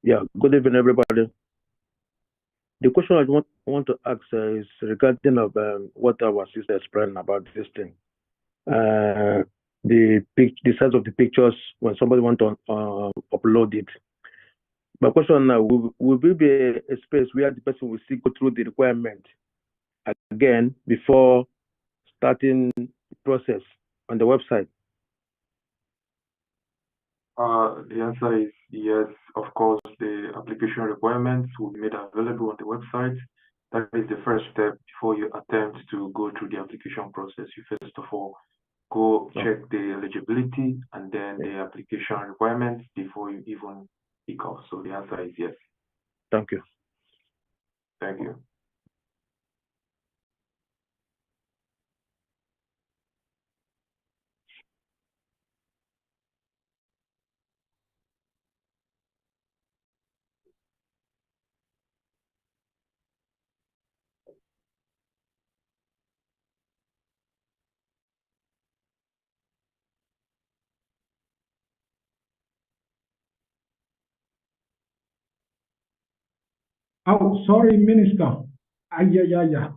Yeah, good evening, everybody. The question I want to ask is regarding of what our sister explained about this thing. The size of the pictures when somebody want to upload it. My question now, will there be a space where the person will still go through the requirement again before starting the process on the website? The answer is yes. Of course, the application requirements will be made available on the website. That is the first step before you attempt to go through the application process. You first of all go check the eligibility and then the application requirements before you even pick off. So the answer is yes. Thank you. Thank you. Oh, sorry, Minister. Yeah.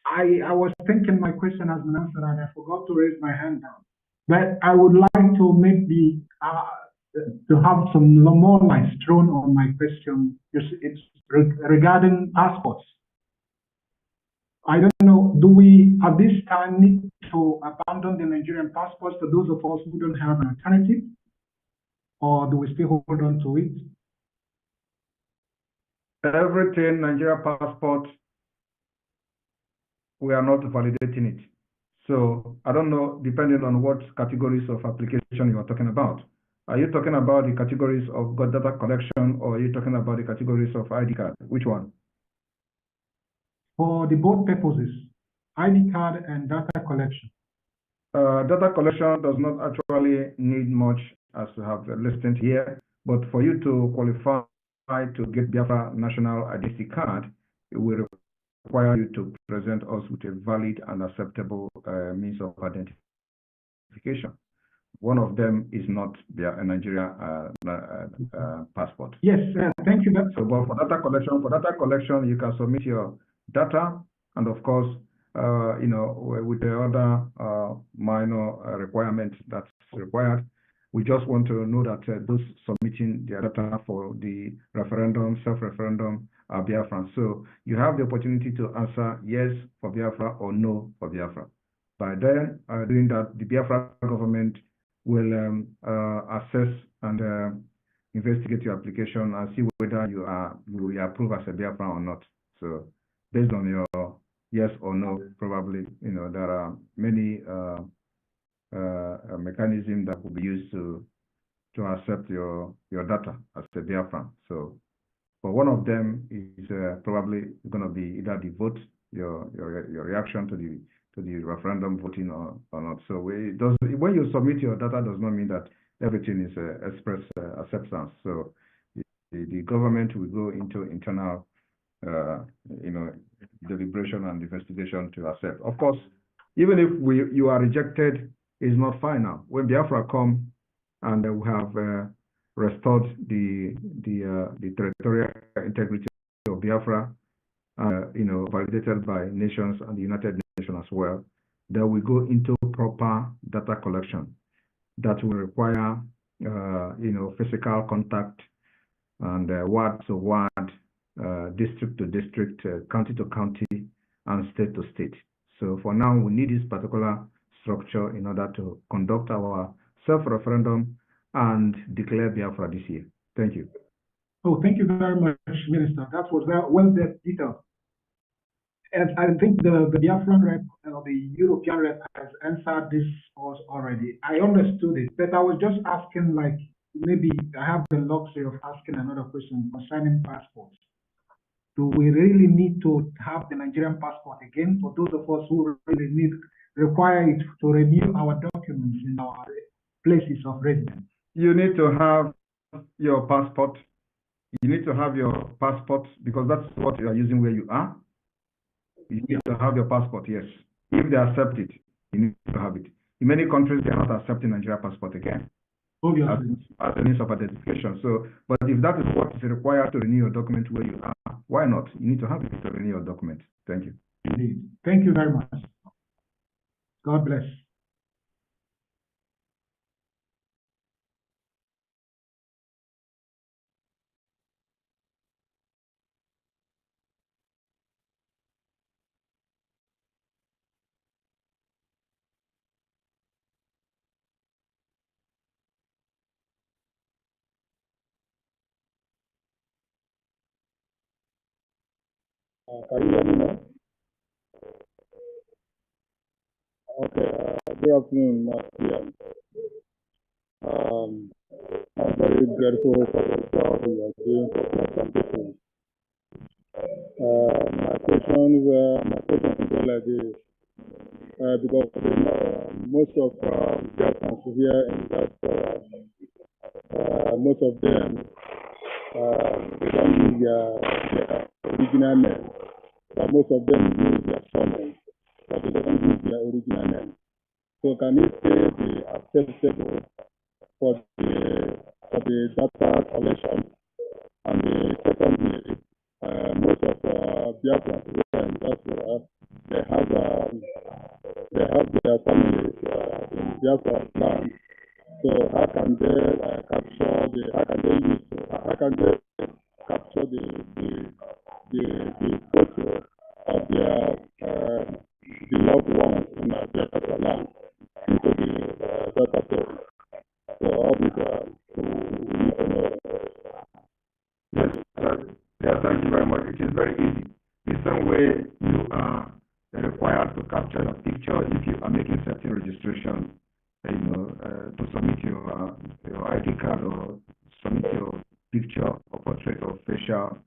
I was thinking my question has been answered and I forgot to raise my hand down. But I would like to make to have some more light thrown on my question. It's regarding passports. I don't know, do we at this time need to abandon the Nigerian passports for those of us who don't have an alternative? Or do we still hold on to it? Everything Nigeria passport, we are not validating it. So I don't know, depending on what categories of application you are talking about. Are you talking about the categories of data collection, or are you talking about the categories of ID card? Which one? For the both purposes, ID card and data collection. Data collection does not actually need much, as we have listed here, but for you to qualify to get BIAFRA national identity card, it will require you to present us with a valid and acceptable means of identification. One of them is not a Nigeria passport. Yes, thank you. So, but for data collection, you can submit your data, and of course, with the other minor requirements that's required. We just want to know that those submitting their data for the referendum, self-referendum, are Biafran. So you have the opportunity to answer yes for Biafra or no for Biafra. By then, doing that, the Biafra government will assess and investigate your application and see whether you will be approved as a Biafra or not. So based on your yes or no, probably, there are many mechanisms that will be used to accept your data as a Biafra. So, but one of them is probably going to be either the vote, your reaction to the referendum voting or not. So when you submit your data, does not mean that everything is express acceptance. So the government will go into internal deliberation and investigation to accept. Of course, even if you are rejected, it's not final. When Biafra come and we have restored the territorial integrity of Biafra, validated by nations and the United Nations as well, then we go into proper data collection that will require physical contact and ward to ward, district to district, county to county, and state to state. So for now, we need this particular structure in order to conduct our self-referendum and declare Biafra this year. Thank you. Oh, thank you very much, Minister. That was well detailed. And I think the Biafran rep or the European rep has answered this already. I understood it, but I was just asking, like, maybe I have the luxury of asking another question concerning passports. Do we really need to have the Nigerian passport again for those of us who really need require it to renew our documents in our places of residence? You need to have your passport. You need to have your passport because that's what you are using where you are. You need to have your passport, yes. If they accept it, you need to have it. In many countries, they are not accepting Nigeria passport again. Obviously. As a means of identification. So, but if that is what is required to renew your document where you are, why not? You need to have it to renew your document. Thank you. Indeed. Thank you very much. God bless. Can you hear me now? Okay, good afternoon, PM. I'm very grateful for the job you are doing for some people. My question is like this, because most of Biafrans here in that, most of them, they don't use their original name, but most of them use their surname, but they don't use their original name. So can it be acceptable for the data collection? And secondly, most of Biafrans here in Biafra, they have their families in Biafra land. So how can they capture the photo of their beloved ones in Biafra land into the database? So all these we need to know. Yes, yeah, thank you very much. It is very easy. The same way you are required to capture a picture if you are making certain registration, to submit your ID card or submit your picture or portrait or facial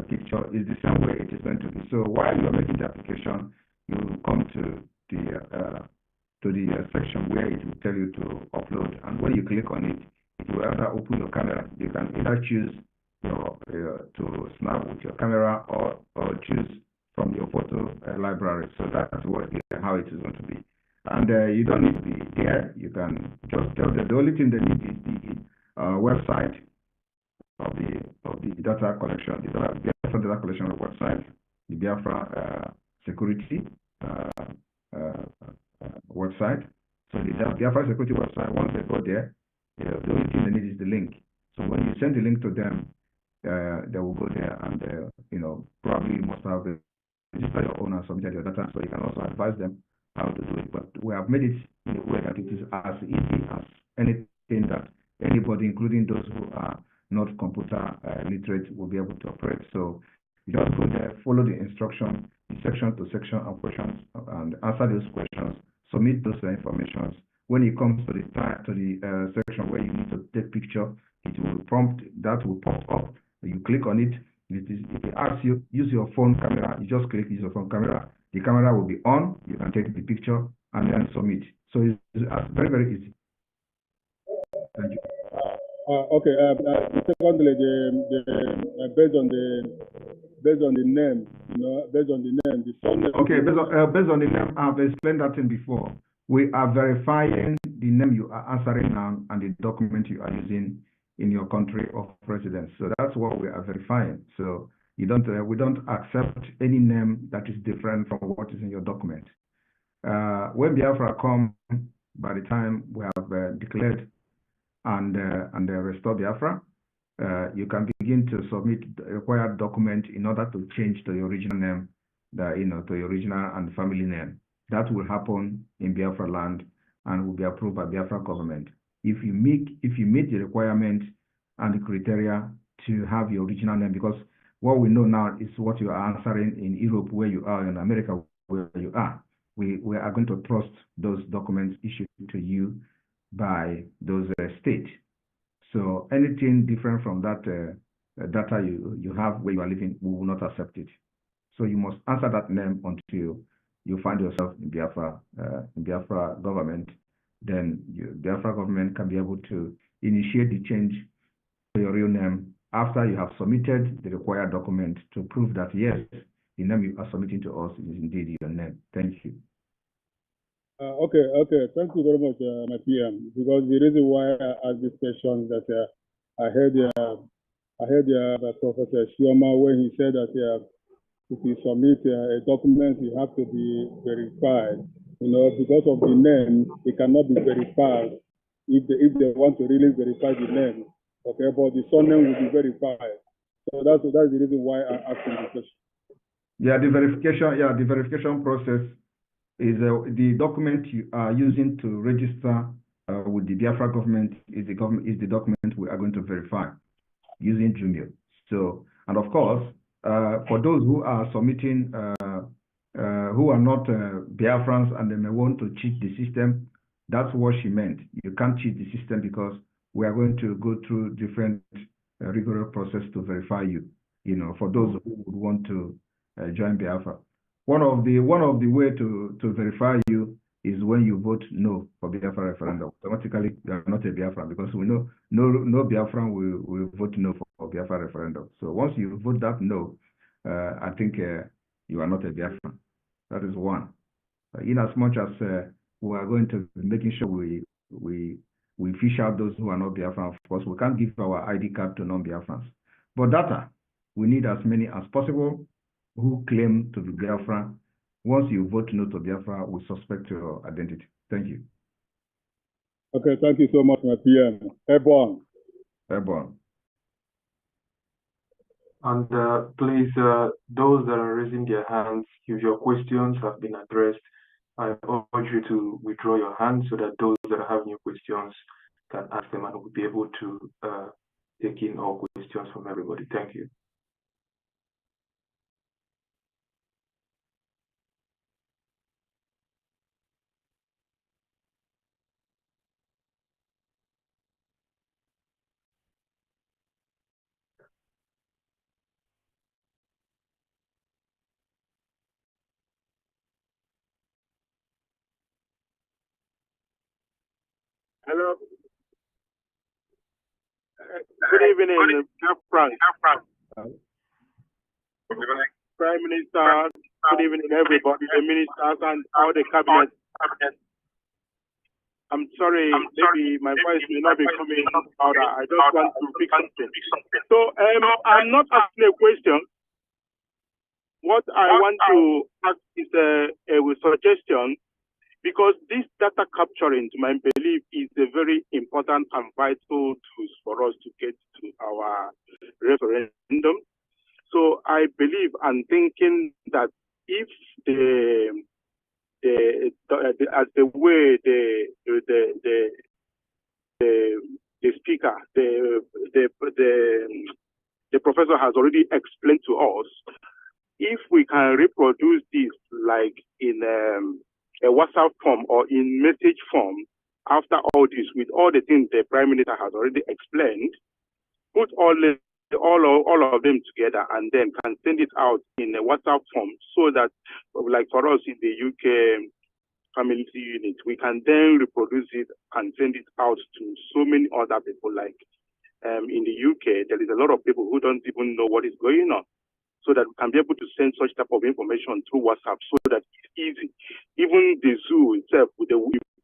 picture is the same way it is going to be. So while you are making the application, you come to the section where it will tell you to upload, and when you click on it, it will either open your camera. You can either choose to snap with your camera or choose from your photo library. So that's how it is going to be. And you don't need to be there. You can just tell them. The only thing they need is the website of the data collection, the Biafra data collection website, the Biafra security website. So the Biafra security website, once they go there, the only thing they need is the link. So when you send the link to them, they will go there and probably you must have registered your own and submitted your data, so you can also advise them how to do it. But we have made it in a way that it is as easy as anything that anybody, including those who are not computer literate, will be able to operate. So you just go there, follow the instruction, the section to section of questions, and answer those questions, submit those informations. When it comes to the section where you need to take picture, it will prompt, that will pop up. You click on it. If it asks you, use your phone camera, you just click use your phone camera. The camera will be on. You can take the picture and then submit. So it's very, very easy. Thank you. Okay. Secondly, based on the name, the surname. Okay, based on the name, I've explained that thing before. We are verifying the name you are answering now and the document you are using in your country of residence. So that's what we are verifying. So we don't accept any name that is different from what is in your document. When Biafra come, by the time we have declared and restore Biafra, you can begin to submit the required document in order to change to your original name, to your original and family name. That will happen in Biafra land and will be approved by Biafra government. If you meet the requirement and the criteria to have your original name, because what we know now is what you are answering in Europe where you are, in America where you are. We are going to trust those documents issued to you by those states. So anything different from that data you have where you are living, we will not accept it. So you must answer that name until you find yourself in Biafra government, then Biafra government can be able to initiate the change to your real name after you have submitted the required document to prove that yes, the name you are submitting to us is indeed your name. Thank you. Okay. Thank you very much, my PM. Because the reason why I asked this question is that I heard Professor Shioma when he said that if you submit a document, you have to be verified. You know, because of the name, it cannot be verified if they want to really verify the name. Okay, but the surname will be verified. So that's the reason why I asked him the question. The verification process is the document you are using to register with the Biafra government is the document we are going to verify using Jumio. So, and of course, for those who are submitting who are not Biafrans and they may want to cheat the system, that's what she meant. You can't cheat the system because we are going to go through different rigorous process to verify you. You know, for those who would want to join Biafra. One of the way to verify you is when you vote no for Biafra referendum. Automatically, you are not a Biafran because we know no Biafran will vote no for Biafra referendum. So once you vote that no, I think you are not a Biafran. That is one. In as much as we are going to be making sure we fish out those who are not Biafran. Of course, we can't give our ID card to non-Biafrans. But data, we need as many as possible who claim to be Biafra. Once you vote no to Biafra, we suspect your identity. Thank you. Okay, thank you so much, my PM. Airborne. And please, those that are raising their hands, if your questions have been addressed, I urge you to withdraw your hand so that those that have new questions can ask them and we'll be able to take in all questions from everybody. Thank you. Hello. Good evening, Frank. Prime Minister, good evening, everybody, the ministers and all the cabinet. I'm sorry, maybe my voice may not be coming out. I just want to fix something. So I'm not asking a question. What I want to ask is a suggestion, because this data capturing, to my belief, is a very important and vital tool for us to get to our referendum. So I believe and thinking that if as the way the speaker, the professor has already explained to us, if we can reproduce this like in a WhatsApp form or in message form after all this, with all the things the Prime Minister has already explained, put all of them together and then can send it out in a WhatsApp form so that, like for us in the UK community unit, we can then reproduce it and send it out to so many other people. Like in the UK, there is a lot of people who don't even know what is going on, so that we can be able to send such type of information through WhatsApp so that it's easy. Even the zoo itself, if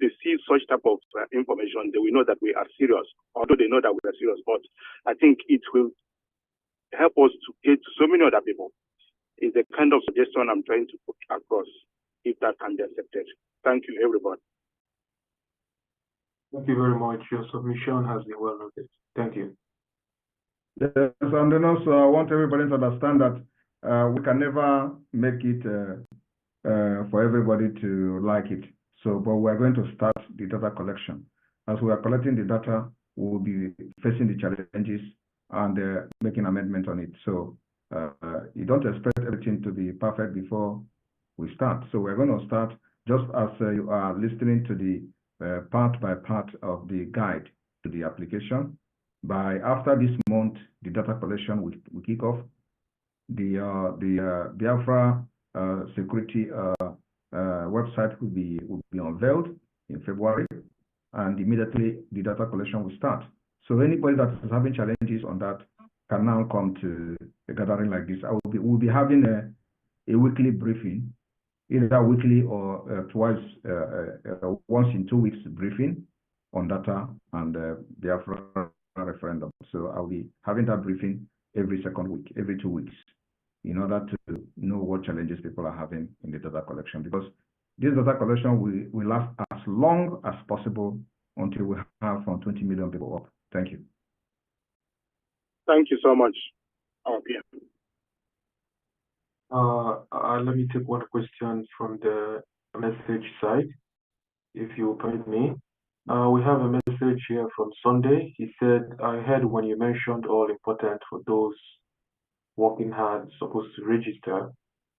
they see such type of information, they will know that we are serious, although they know that we are serious. But I think it will help us to get to so many other people. It's the kind of suggestion I'm trying to put across, if that can be accepted. Thank you, everybody. Thank you very much. Your submission has been well noted. Thank you. Yes, and then also I want everybody to understand that we can never make it for everybody to like it. So, but we're going to start the data collection. As we are collecting the data, we will be facing the challenges and making amendment on it. So you don't expect everything to be perfect before we start. So we're going to start just as you are listening to the part by part of the guide to the application. By after this month, the data collection will kick off. The Biafra security website will be unveiled in February, and immediately the data collection will start. So anybody that is having challenges on that can now come to a gathering like this. We'll be having a weekly briefing, either weekly or twice, once in 2 weeks briefing on data and BIAFRA referendum. So I'll be having that briefing every second week, every 2 weeks, in order to know what challenges people are having in the data collection, because this data collection will last as long as possible until we have from 20 million people up. Thank you. Thank you so much. Let me take one question from the message side, if you permit me. We have a message here from Sunday. He said, I heard when you mentioned all important for those working hard supposed to register,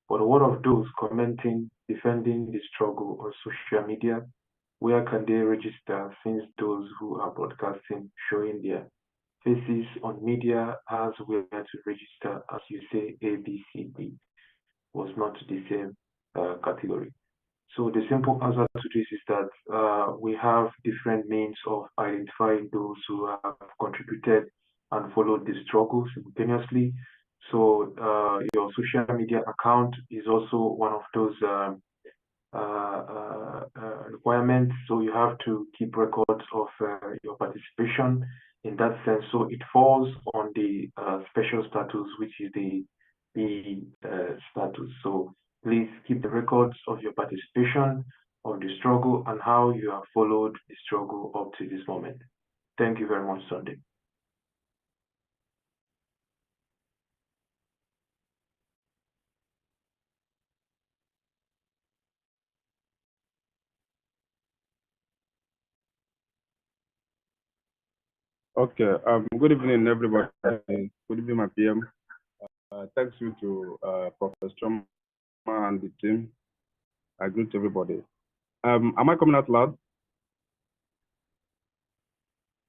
but what of those commenting, defending the struggle on social media? Where can they register, since those who are broadcasting, showing their faces on media as where to register, as you say, A, B, C, D, was not the same category? So the simple answer to this is that we have different means of identifying those who have contributed and followed the struggle simultaneously. So your social media account is also one of those requirements. So you have to keep records of your participation in that sense. So it falls on the special status, which is the B status. So please keep the records of your participation, of the struggle, and how you have followed the struggle up to this moment. Thank you very much, Sunday. Okay. Good evening, everybody. Good evening, my PM. Thanks you to Professor Choma and the team. I greet everybody. Am I coming out loud?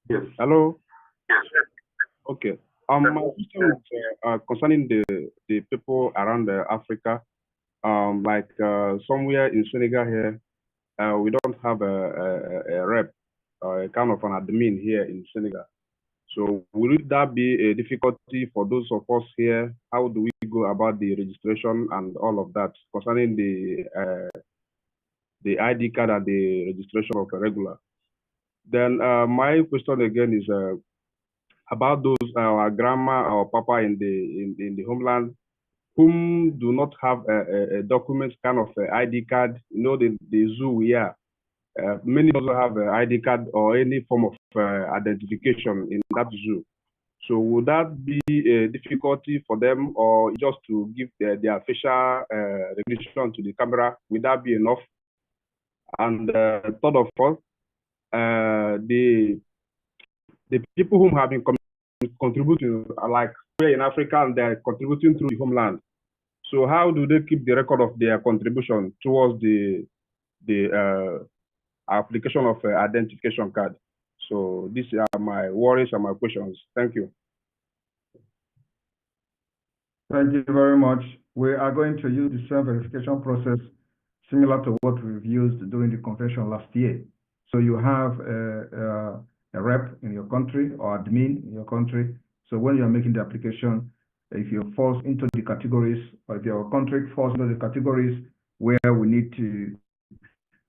Yes. Hello? Yes. Okay. My question is concerning the people around Africa. Like somewhere in Senegal here, we don't have a rep, a kind of an admin here in Senegal. So will that be a difficulty for those of us here? How do we go about the registration and all of that concerning the ID card and the registration of a regular? Then my question again is about those our grandma or papa in the homeland whom do not have a document kind of ID card. You know, the zoo we are. Many also have an ID card or any form of identification in that zoo. So would that be a difficulty for them, or just to give their facial recognition to the camera? Would that be enough? And third of all, the people whom have been contributing, like we're in Africa, and they're contributing through the homeland. So how do they keep the record of their contribution towards the application of identification card? So these are my worries and my questions. Thank you. Thank you very much. We are going to use the same verification process similar to what we've used during the convention last year. So you have a rep in your country or admin in your country. So when you're making the application, if you fall into the categories, or if your country falls into the categories where we need to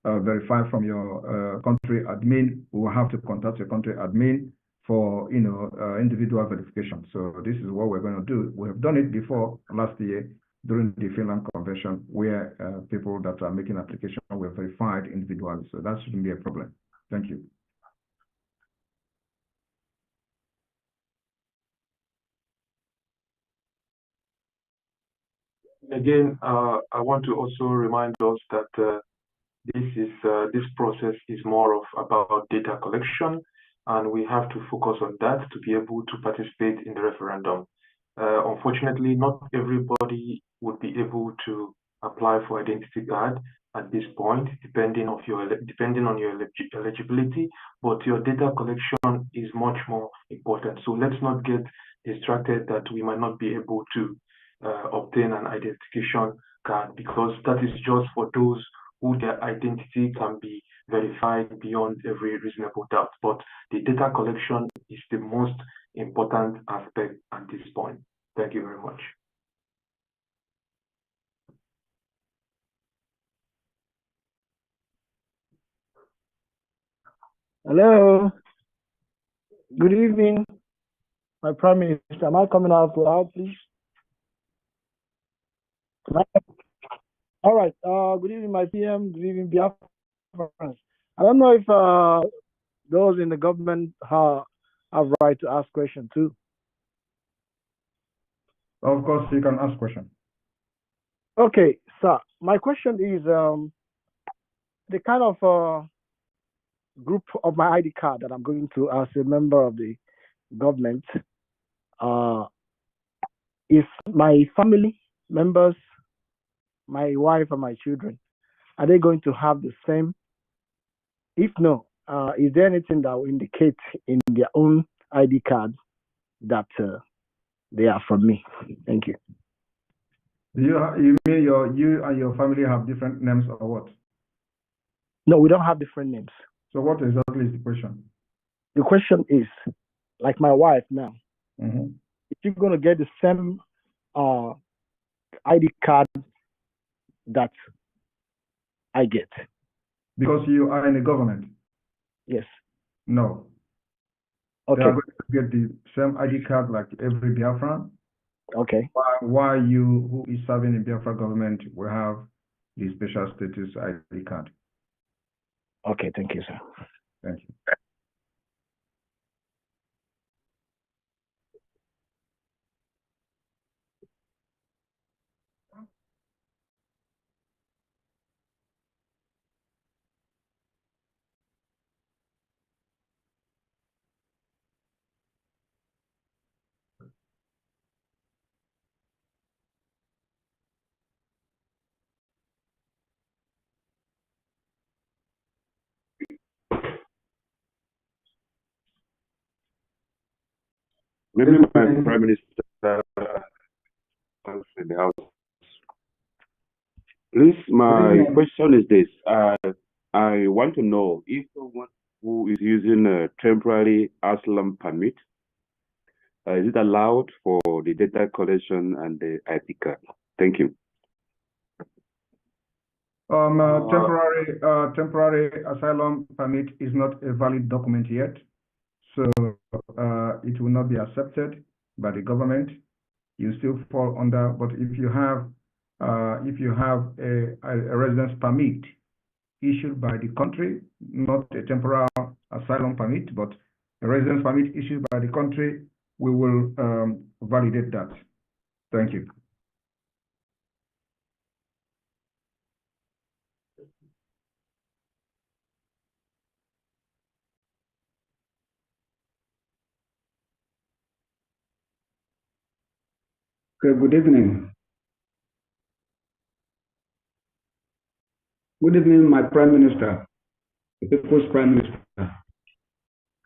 verify from your country admin, we will have to contact your country admin for individual verification. So this is what we're going to do. We have done it before last year during the Finland Convention, where people that are making application were verified individually. So that shouldn't be a problem. Thank you. Again, I want to also remind us that this process is more of about data collection, and we have to focus on that to be able to participate in the referendum. Unfortunately, not everybody would be able to apply for identity card at this point, depending on your eligibility, but your data collection is much more important. So let's not get distracted that we might not be able to obtain an identification card, because that is just for those who their identity can be verified beyond every reasonable doubt. But the data collection is the most important aspect at this point. Thank you very much. Hello. Good evening, my Prime Minister. Am I coming out loud, please? All right. Good evening, my PM. Good evening, BIAFRALANDS. I don't know if those in the government have right to ask questions too. Of course, you can ask question. Okay, sir. My question is the kind of group of my ID card that I'm going to as a member of the government. Is my family members, my wife and my children, are they going to have the same? If no, is there anything that will indicate in their own ID card that they are from me? Thank you. You mean you and your family have different names or what? No, we don't have different names. So what exactly is the question? The question is, like my wife now, Mm-hmm. if you're going to get the same ID card that I get. Because you are in the government? Yes. No. Okay. They are going to get the same ID card like every Biafran. Okay. Why you, who is serving in Biafra government, will have the special status ID card. Okay, thank you, sir. Thank you. Maybe my Prime Minister in the House. Please, my question is this. I want to know if someone who is using a temporary asylum permit, is it allowed for the data collection and the ID card? Thank you. Temporary asylum permit is not a valid document yet, so it will not be accepted by the government. You still fall under, but if you have a residence permit issued by the country, not a temporary asylum permit, but a residence permit issued by the country, we will validate that. Thank you. Okay, good evening. Good evening, my Prime Minister, the People's Prime Minister.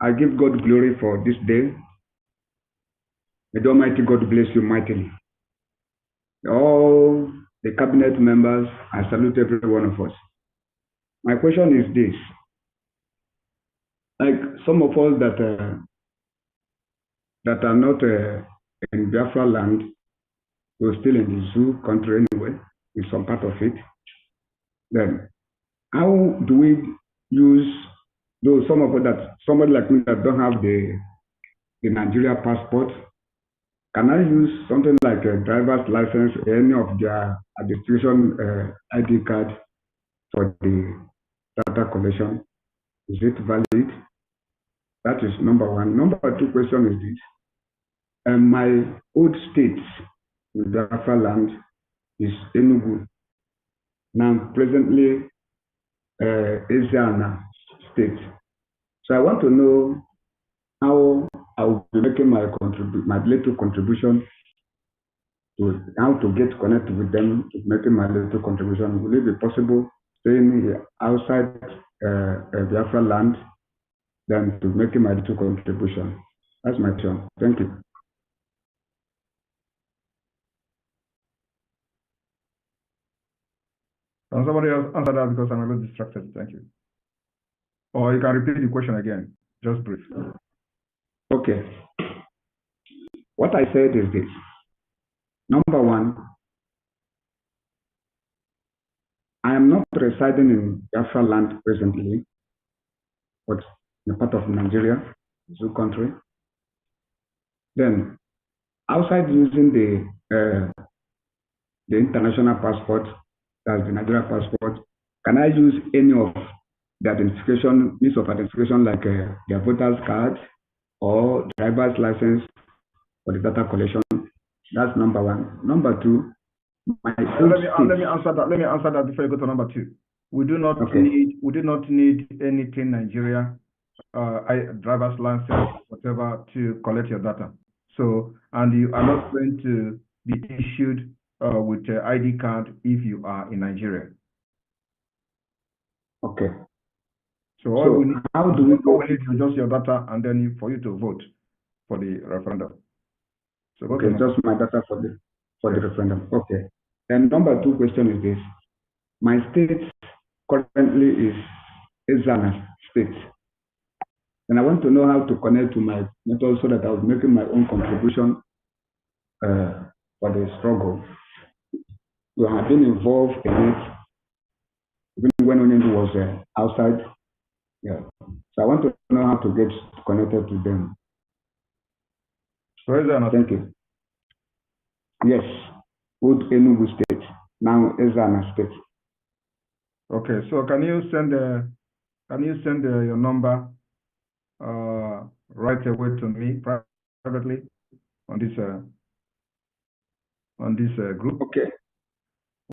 I give God glory for this day. May the Almighty God bless you mightily. All the cabinet members, I salute every one of us. My question is this. Like some of us that are not in Biafra land, we're still in the zoo country anyway, in some part of it. Then, how do we use those, some of us that, somebody like me that don't have the Nigeria passport, can I use something like a driver's license or any of their administration ID card for the data collection? Is it valid? That is number one. Number two question is this. My old state in Biafra land is Enugu. Now presently Asiana state. So I want to know how I will be making my little contribution to how to get connected with them, making my little contribution. Will it be possible staying outside Biafra land than to making my little contribution? That's my turn. Thank you. Can somebody else answer that because I'm a little distracted? Thank you. Or you can repeat the question again, just brief. Okay. What I said is this. Number one, I am not residing in Biafra land presently, but in a part of Nigeria, Zoo country. Then, outside using the international passport, that's the Nigerian passport, can I use any of the identification, means of identification like their voter's card or driver's license for the data collection? That's number one. Number two, let me answer that before you go to number two. We do not need anything Nigeria, driver's license, whatever, to collect your data. So, and you are not going to be issued with an ID card if you are in Nigeria. Okay. So all we need, how do we go ahead to adjust your data and then for you to vote for the referendum? So okay, just my data for the referendum. Okay. And number two question is this. My state currently is Ezana State. And I want to know how to connect to my method so that I was making my own contribution for the struggle. So I have been involved in it even when it was outside. Yeah. So I want to know how to get connected to them. Thank you. Yes. Old Enugu State. Now Ezana State. Okay. So can you send your number right away to me privately on this group? Okay.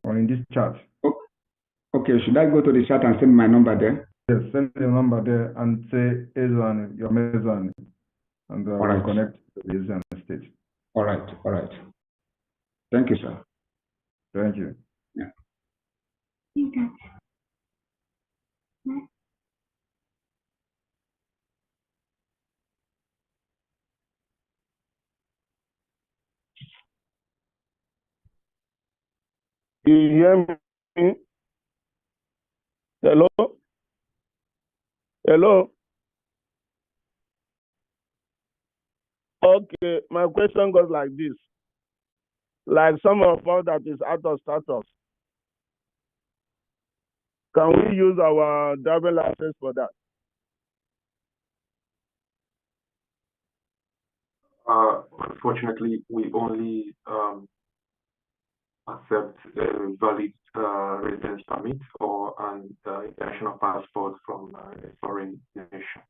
Or in this chat? Okay. Should I go to the chat and send my number there? Yes. Send your number there and say Ezana, your Ezana, and we'll connect to the Ezana State. All right. All right. Thank you, sir. Thank you. Yeah. You hear me? Hello? Hello? Okay, my question goes like this. Like some of us that is out of status, can we use our driver license for that? Unfortunately, we only accept a valid residence permit or an international passport from a foreign nation.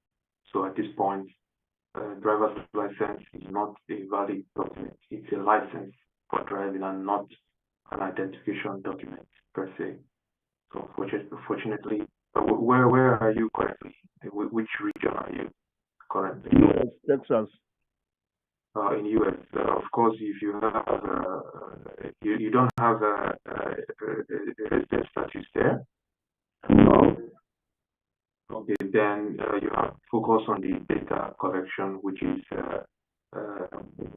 So at this point, driver's license is not a valid document. It's a license for driving and not an identification document per se. So fortunately, where are you currently? Which region are you currently? US, Texas. In US, of course, if you have you don't have a resident status there. No. Okay, then you have to focus on the data collection, which is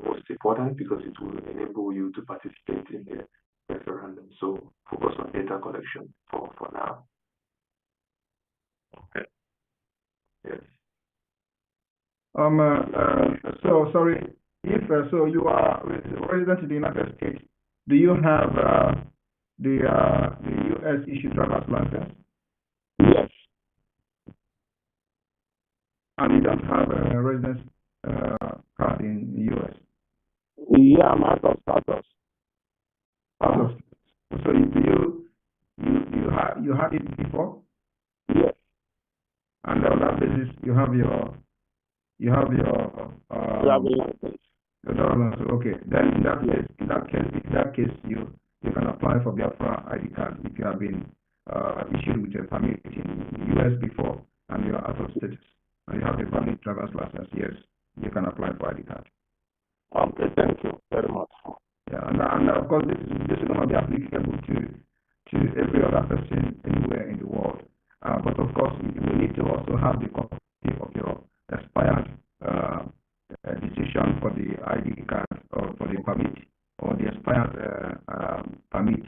most important because it will enable you to participate in the referendum. So focus on data collection for now. Okay. Yes. So sorry, if so you are resident in the United States, do you have the US issued driver's license? Yes. And you don't have a residence card in the US? Yeah, I'm out of status. Out of status. So you had it before? Yes. And on that basis, you have your license. Okay. Then in that case, you can apply for BIAFRA ID card if you have been issued with a permit in the US before and you are out of status and you have a valid driver's license. Yes, you can apply for ID card. Okay, thank you very much. Yeah, and of course this is not be applicable to every other person anywhere in the world. But of course we need to also have the copy of your expired decision for the ID card or for the permit or the expired permit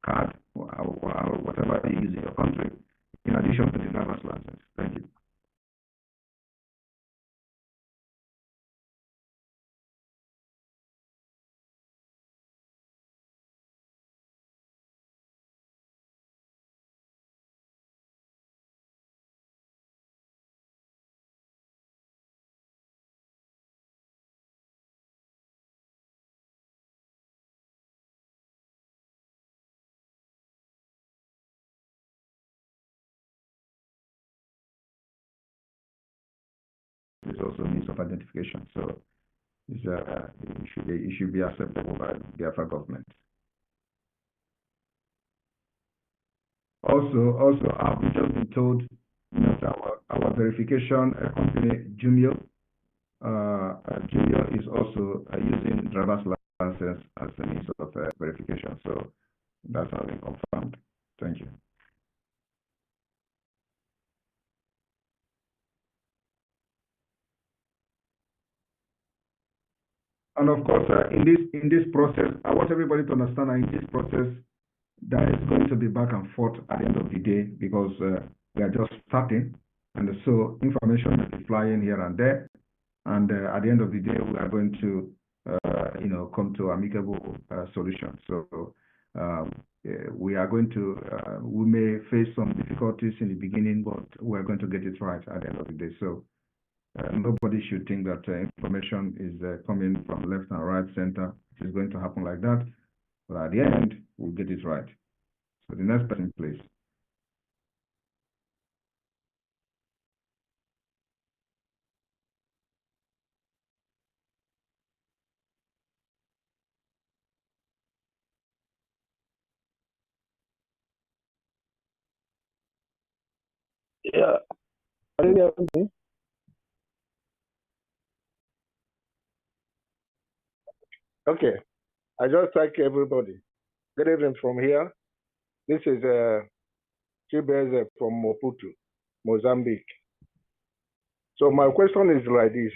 card or is also means of identification. So it should be acceptable by the Biafra government. Also, I've just been told that our verification company, Jumio is also using driver's license as a means of verification. So that's how been confirmed. Thank you. And of course, in this process, I want everybody to understand that in this process, there is going to be back and forth at the end of the day because we are just starting, and so information will be flying here and there, and at the end of the day, we are going to, come to amicable solutions. So we are going to, we may face some difficulties in the beginning, but we are going to get it right at the end of the day. So nobody should think that information is coming from left and right, center. It is going to happen like that. But at the end, we'll get it right. So the next person, please. Yeah. Okay. I just thank everybody. Good evening from here. This is Chibeze from Maputo, Mozambique. So my question is like this.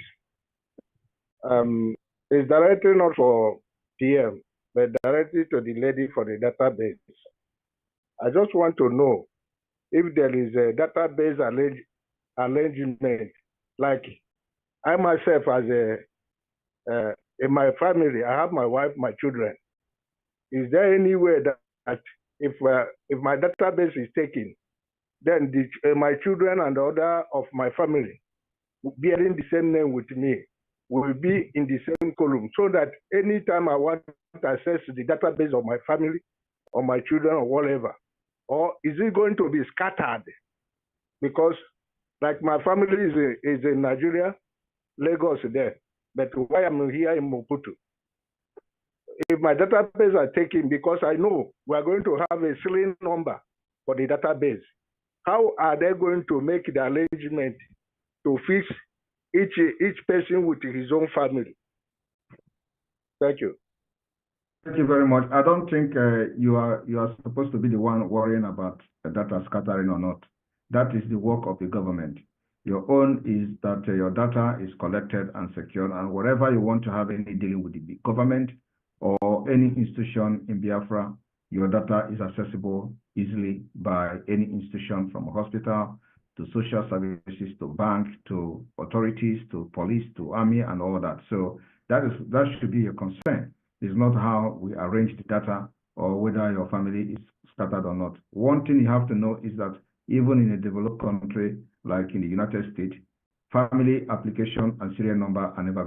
It's directly not for PM, but directly to the lady for the database. I just want to know if there is a database arrangement, like I myself as in my family, I have my wife, my children. Is there any way that if my database is taken, then my children and the other of my family bearing the same name with me will be in the same column, so that anytime I want to access the database of my family or my children or whatever, or is it going to be scattered? Because like my family is in Nigeria, Lagos there, but why I'm here in Maputo? If my database are taken, because I know we are going to have a ceiling number for the database, how are they going to make the arrangement to fix each person with his own family? Thank you. Thank you very much. I don't think you are supposed to be the one worrying about the data scattering or not. That is the work of the government. Your own is that your data is collected and secured, and wherever you want to have any dealing with the government or any institution in Biafra, your data is accessible easily by any institution, from a hospital to social services to bank to authorities to police to army and all that. So that should be your concern. It's not how we arrange the data or whether your family is scattered or not. One thing you have to know is that even in a developed country like in the United States, family application and serial number are never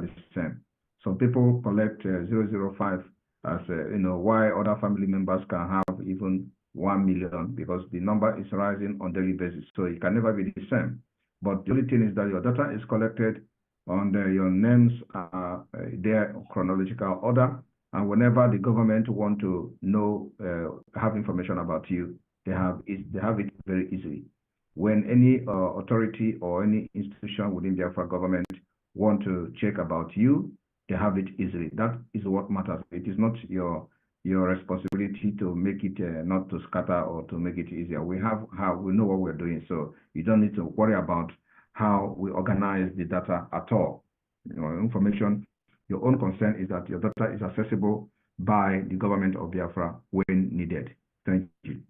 the same. Some people collect 005 as why other family members can have even 1 million, because the number is rising on daily basis. So it can never be the same. But the only thing is that your data is collected and your names are there in chronological order. And whenever the government want to know, have information about you, they have it very easily. When any authority or any institution within the Biafra government want to check about you, they have it easily. That is what matters. It is not your responsibility to make it not to scatter or to make it easier. We know what we're doing, so you don't need to worry about how we organize the data at all. Information, your own concern is that your data is accessible by the government of Biafra when needed. Thank you.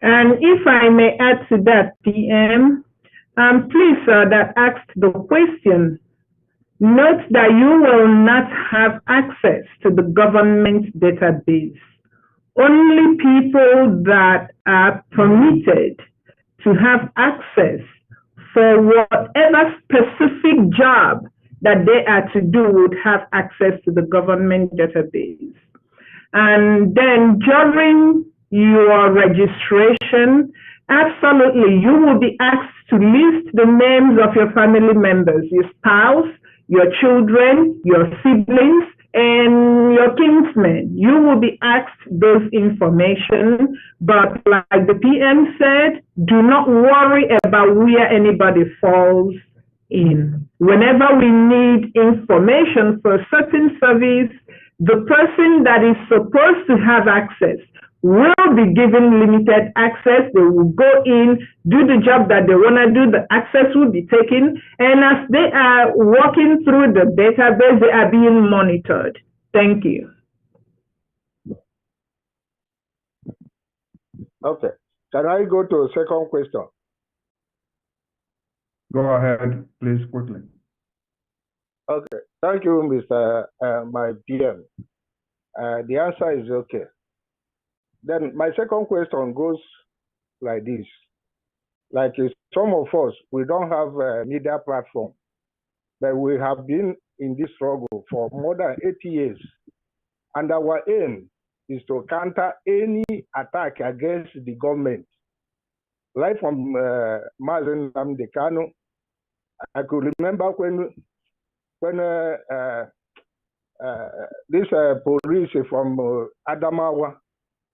And if I may add to that, PM, please, that asked the question, note that you will not have access to the government database. Only people that are permitted to have access for whatever specific job that they are to do would have access to the government database. And then during your registration Absolutely. You will be asked to list the names of your family members, your spouse, your children, your siblings, and your kinsmen. You will be asked those information, but like the PM said, do not worry about where anybody falls in. Whenever we need information for a certain service, the person that is supposed to have access will be given limited access. They will go in, do the job that they want to do. The access will be taken. And as they are walking through the database, they are being monitored. Thank you. Okay. Can I go to a second question? Go ahead, please, quickly. Okay. Thank you, Mr. My PM. The answer is okay. Then my second question goes like this. Like some of us, we don't have a media platform, but we have been in this struggle for more than 80 years. And our aim is to counter any attack against the government. Like from Mazen Namdekano, I could remember when this police from Adamawa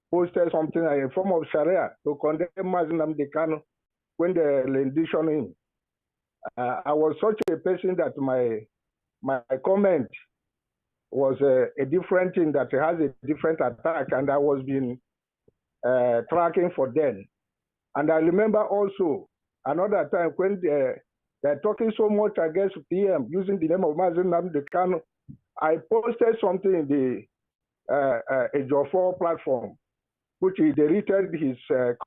posted something in a form of Sharia to condemn Mazen Namdekano when they renditioned him. I was such a person that my comment was a different thing, that has a different attack, and I was being tracking for them. And I remember also another time when they're talking so much against PM using the name of Mazen Namdekano. I posted something in the Ejiofor platform, which he deleted his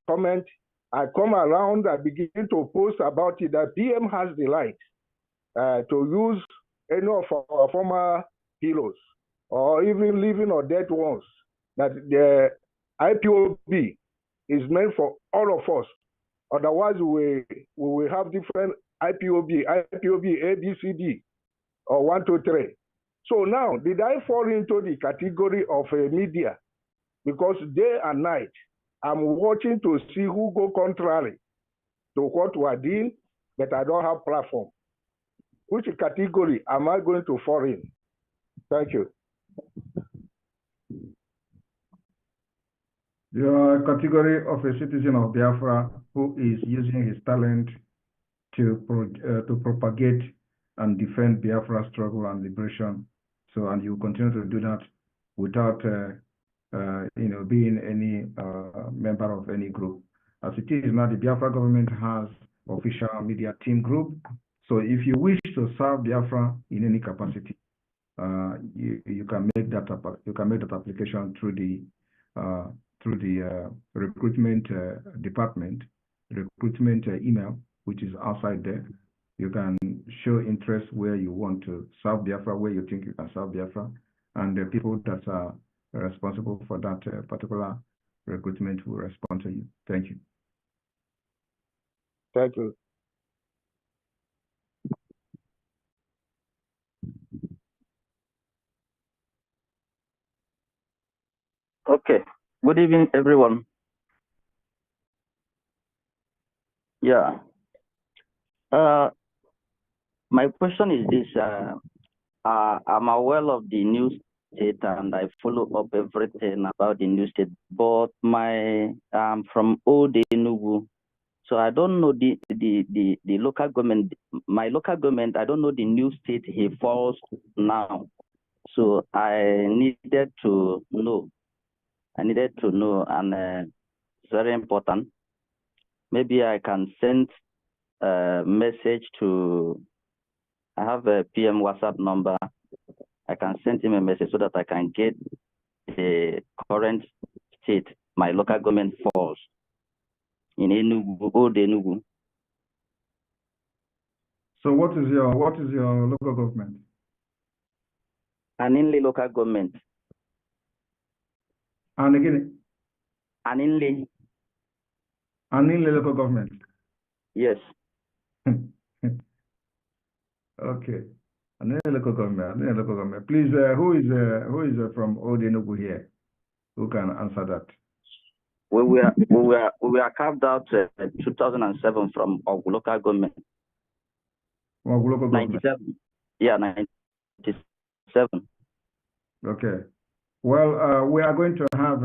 comment. I come around, I begin to post about it, that PM has the right to use any of our former heroes, or even living or dead ones, that the IPOB is meant for all of us. Otherwise, we will have different IPOB A, B, C, D, or 1, 2, 3. So now, did I fall into the category of media? Because day and night, I'm watching to see who go contrary to what we are doing, but I don't have platform. Which category am I going to fall in? Thank you. You're a category of a citizen of Biafra who is using his talent to propagate and defend Biafra struggle and liberation. So, and you continue to do that without, being any member of any group. As it is now, the Biafra government has official media team group. So, if you wish to serve Biafra in any capacity, you can make that application through the recruitment department, recruitment email, which is outside there. You can show interest where you want to serve Biafra, where you think you can serve Biafra, and the people that are responsible for that particular recruitment will respond to you. Thank you. Thank you. Okay. Good evening, everyone. Yeah. My question is this. I'm aware of the new state and I follow up everything about the new state, but I'm from Old Enugu, so I don't know the local government. My local government, I don't know the new state he falls now. So I needed to know. And it's very important. Maybe I can send a message to, I have a PM WhatsApp number. I can send him a message so that I can get the current state my local government falls in Enugu, Old Enugu. So what is your local government? Aninle local government. And again? Aninle. Aninle local government. Yes. Okay. Aninle local government. Please, who is from Old Enugu here? Who can answer that? we were carved out 2007 from our local government. Or local government. 97. Yeah, 97. Okay. Well, we are going to have,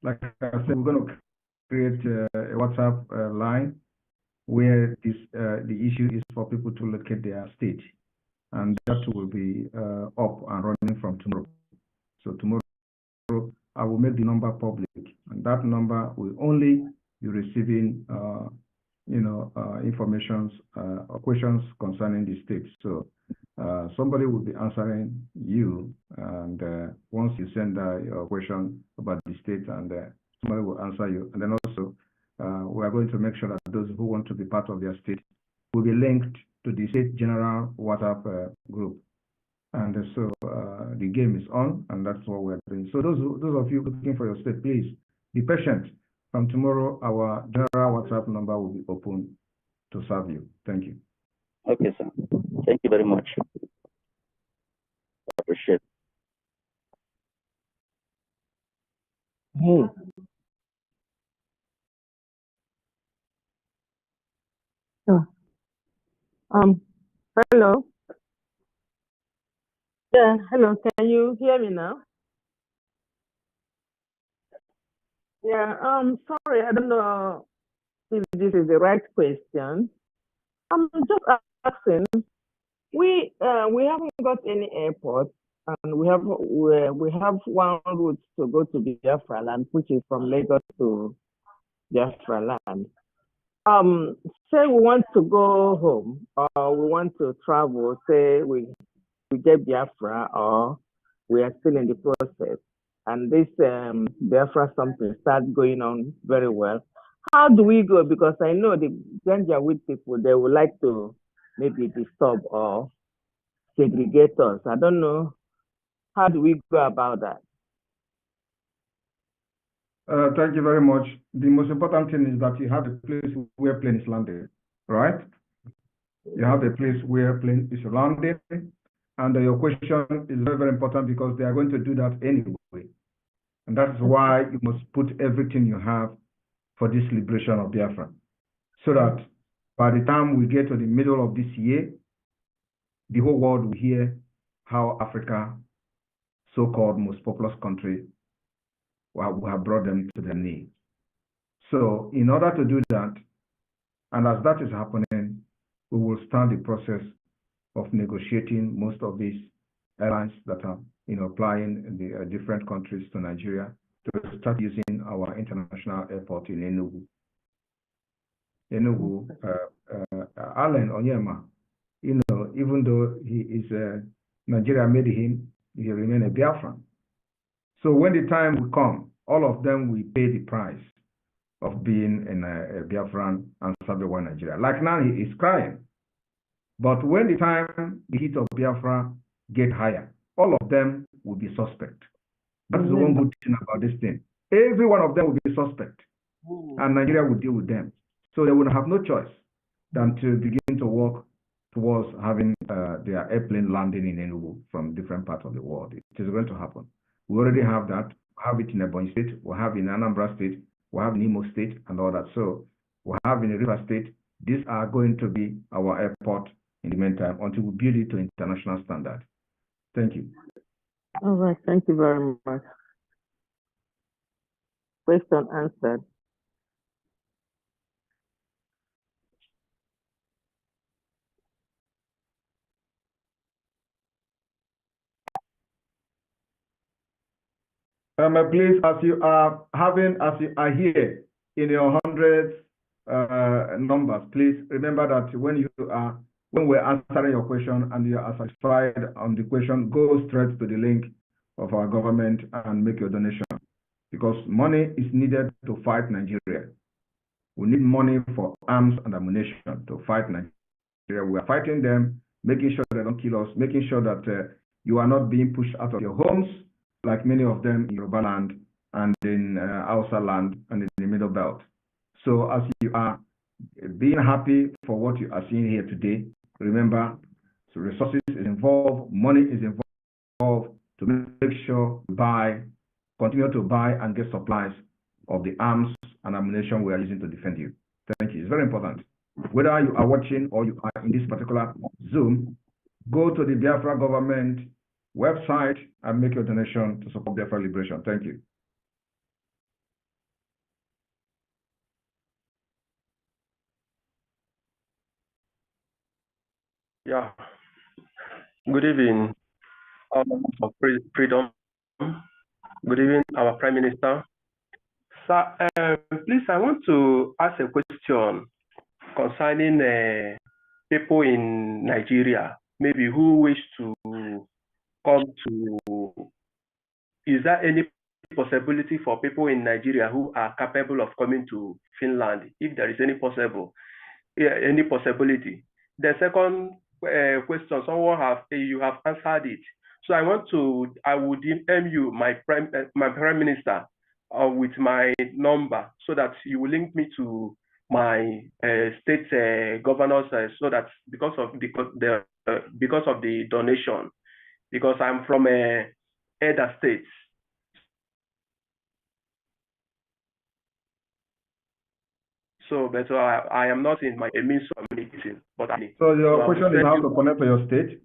like I said, we're going to create a WhatsApp line where this the issue is for people to locate their state, and that will be up and running from tomorrow. So tomorrow I will make the number public, and that number will only be receiving informations or questions concerning the state. So somebody will be answering you, and once you send your question about the state, and somebody will answer you. And then also we are going to make sure that those who want to be part of their state will be linked to the state general WhatsApp group. And so the game is on, and that's what we're doing. So those of you looking for your state, please be patient. From tomorrow, our general WhatsApp number will be open to serve you. Thank you. Okay, sir. Thank you very much. I appreciate it. Hey. Oh. Hello. Yeah, hello. Can you hear me now? Yeah, sorry, I don't know if this is the right question. I'm just asking. We haven't got any airport, and we have one route to go to Biafra land, which is from Lagos to Biafra land. Say we want to go home, or we want to travel. Say we get Biafra, or we are still in the process, and this Biafra something starts going on very well. How do we go? Because I know the Janjaweed people, they would like to maybe disturb or segregate us. I don't know. How do we go about that? Thank you very much. The most important thing is that you have a place where plane is landed, right? You have a place where plane is landed, and your question is very, very important because they are going to do that anyway. And that's why you must put everything you have for this liberation of Biafra, so that by the time we get to the middle of this year, the whole world will hear how Africa, so-called most populous country, we have brought them to their knees. So in order to do that, and as that is happening, we will start the process of negotiating most of these airlines that are flying in the different countries to Nigeria to start using our international airport in Enugu. Allen Onyema, even though he is Nigeria made him, he remains a Biafran. So when the time will come, all of them will pay the price of being in a Biafran and serving one Nigeria. Like now, he is crying. But when the time, the heat of Biafra get higher, all of them will be suspect. That's the one good thing about this thing. Every one of them will be suspect, and Nigeria will deal with them. So they will have no choice than to begin to work towards having their airplane landing in Enugu from different parts of the world. It is going to happen. We already have that. We have it in Ebonyi State. We have in Anambra State. We have in Imo State and all that. So we have in the River State. These are going to be our airport in the meantime until we build it to international standard. Thank you. All right. Thank you very much. Question answered. Please, as you are here in your hundreds numbers, please remember that when we're answering your question and you are satisfied on the question, go straight to the link of our government and make your donation, because money is needed to fight Nigeria. We need money for arms and ammunition to fight Nigeria. We are fighting them, making sure they don't kill us, making sure that you are not being pushed out of your homes, like many of them in Yoruba land and in Hausa land and in the Middle Belt. So as you are being happy for what you are seeing here today, remember, so resources is involved, money is involved to make sure we continue to buy and get supplies of the arms and ammunition we are using to defend you. Thank you. It's very important. Whether you are watching or you are in this particular Zoom, go to the Biafra government website and make your donation to support Biafra liberation. Thank you. Yeah. Good evening, Freedom. Good evening, our Prime Minister. Sir, please, I want to ask a question concerning people in Nigeria, maybe who wish to come to. Is there any possibility for people in Nigeria who are capable of coming to Finland, if there is any possibility? The second question, you have answered it. So I would DM you my prime minister with my number so that you will link me to my state governors so that because of the donation, because I'm from other states. So, but I am not in my means of communicating. But so your question is how to connect to your state?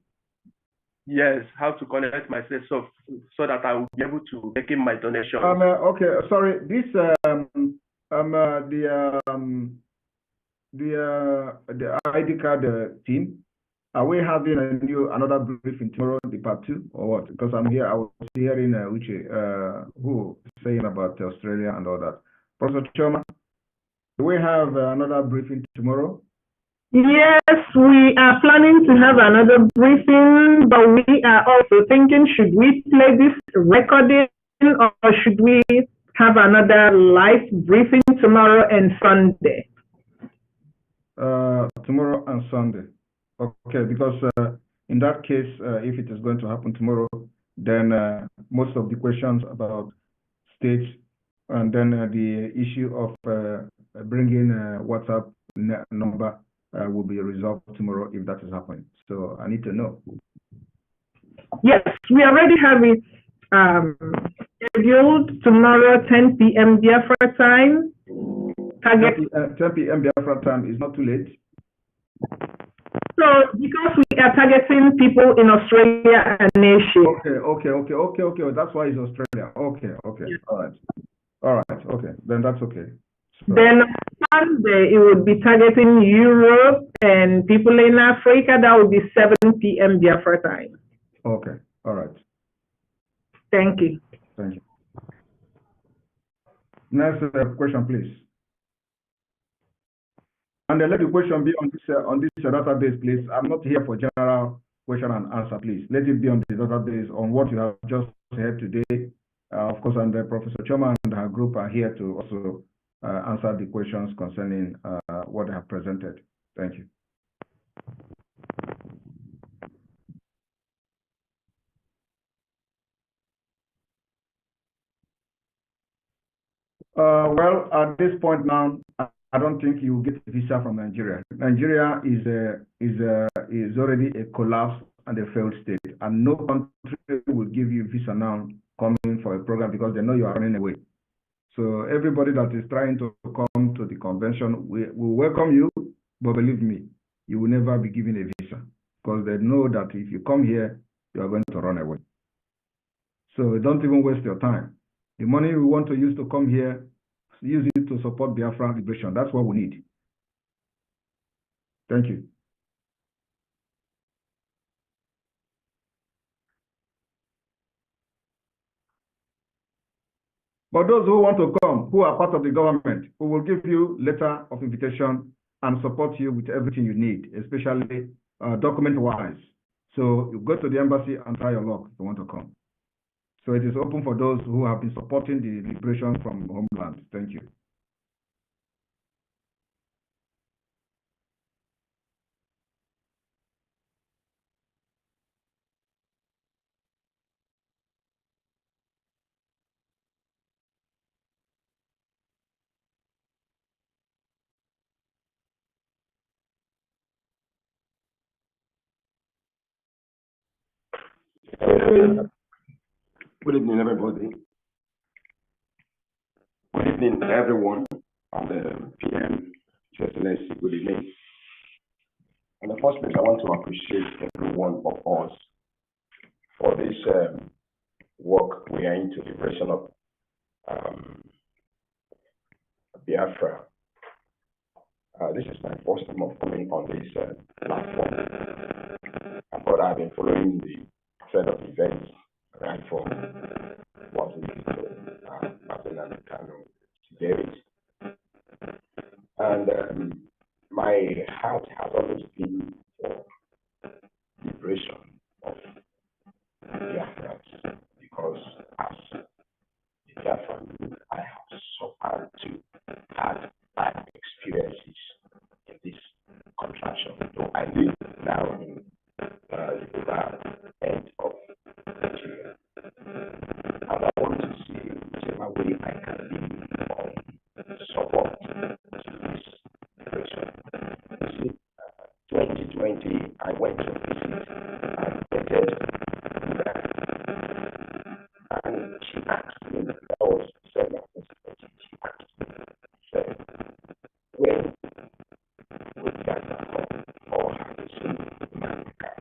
Yes, how to connect myself so that I will be able to make in my donation. Okay, sorry. This the ID card team. Are we having another briefing tomorrow, the part 2, or what? Because I'm here. I was hearing who saying about Australia and all that. Professor Choma, do we have another briefing tomorrow? Yes, we are planning to have another briefing, but we are also thinking, should we play this recording or should we have another live briefing tomorrow and Sunday? Tomorrow and Sunday. Okay, because in that case, if it is going to happen tomorrow, then most of the questions about states and then the issue of bringing WhatsApp number will be resolved tomorrow if that is happening. So I need to know. Yes, we already have it scheduled tomorrow, 10 p.m. Biafra time. 10 p.m. Biafra time is not too late. So because we are targeting people in Australia and Asia. Okay. That's why it's Australia. Okay. Yes. All right. Okay. Then that's okay. So, then Sunday, it would be targeting Europe and people in Africa. That would be 7 p.m. Biafra time. Okay. All right. Thank you. Thank you. Next question, please. And let the question be on this database, please. I'm not here for general question and answer, please. Let it be on the database on what you have just heard today. Of course, and Professor Choma and her group are here to also answer the questions concerning what they have presented. Thank you. Well, at this point now, I don't think you will get a visa from Nigeria. Nigeria is already a collapsed and a failed state, and no country will give you visa now coming for a program because they know you are running away. So everybody that is trying to come to the convention, we welcome you, but believe me, you will never be given a visa because they know that if you come here, you are going to run away. So don't even waste your time. The money we want to use to come here, use it to support Biafra liberation. That's what we need. Thank you. But those who want to come, who are part of the government, we will give you letter of invitation and support you with everything you need, especially document-wise. So you go to the embassy and try your luck if you want to come. So it is open for those who have been supporting the liberation from homeland. Thank you. Good evening, everybody. Good evening, everyone, and the PM, His Excellency, good evening. In the first place, I want to appreciate every one of us for this work we are into, the liberation of Biafra. This is my first time of coming on this platform, but I've been following the thread of events right from what we days. And my heart has always been for liberation of Biafrans, because as a Biafran, I have suffered to have bad experiences in this contraction. So I live now in the end of Nigeria, and I want to see whichever way I can be on support to this liberation. You see, 2020, I went to visit and visited and she asked me, that was December 2020, she asked me, said, when would Ghana come or have you seen Massacre?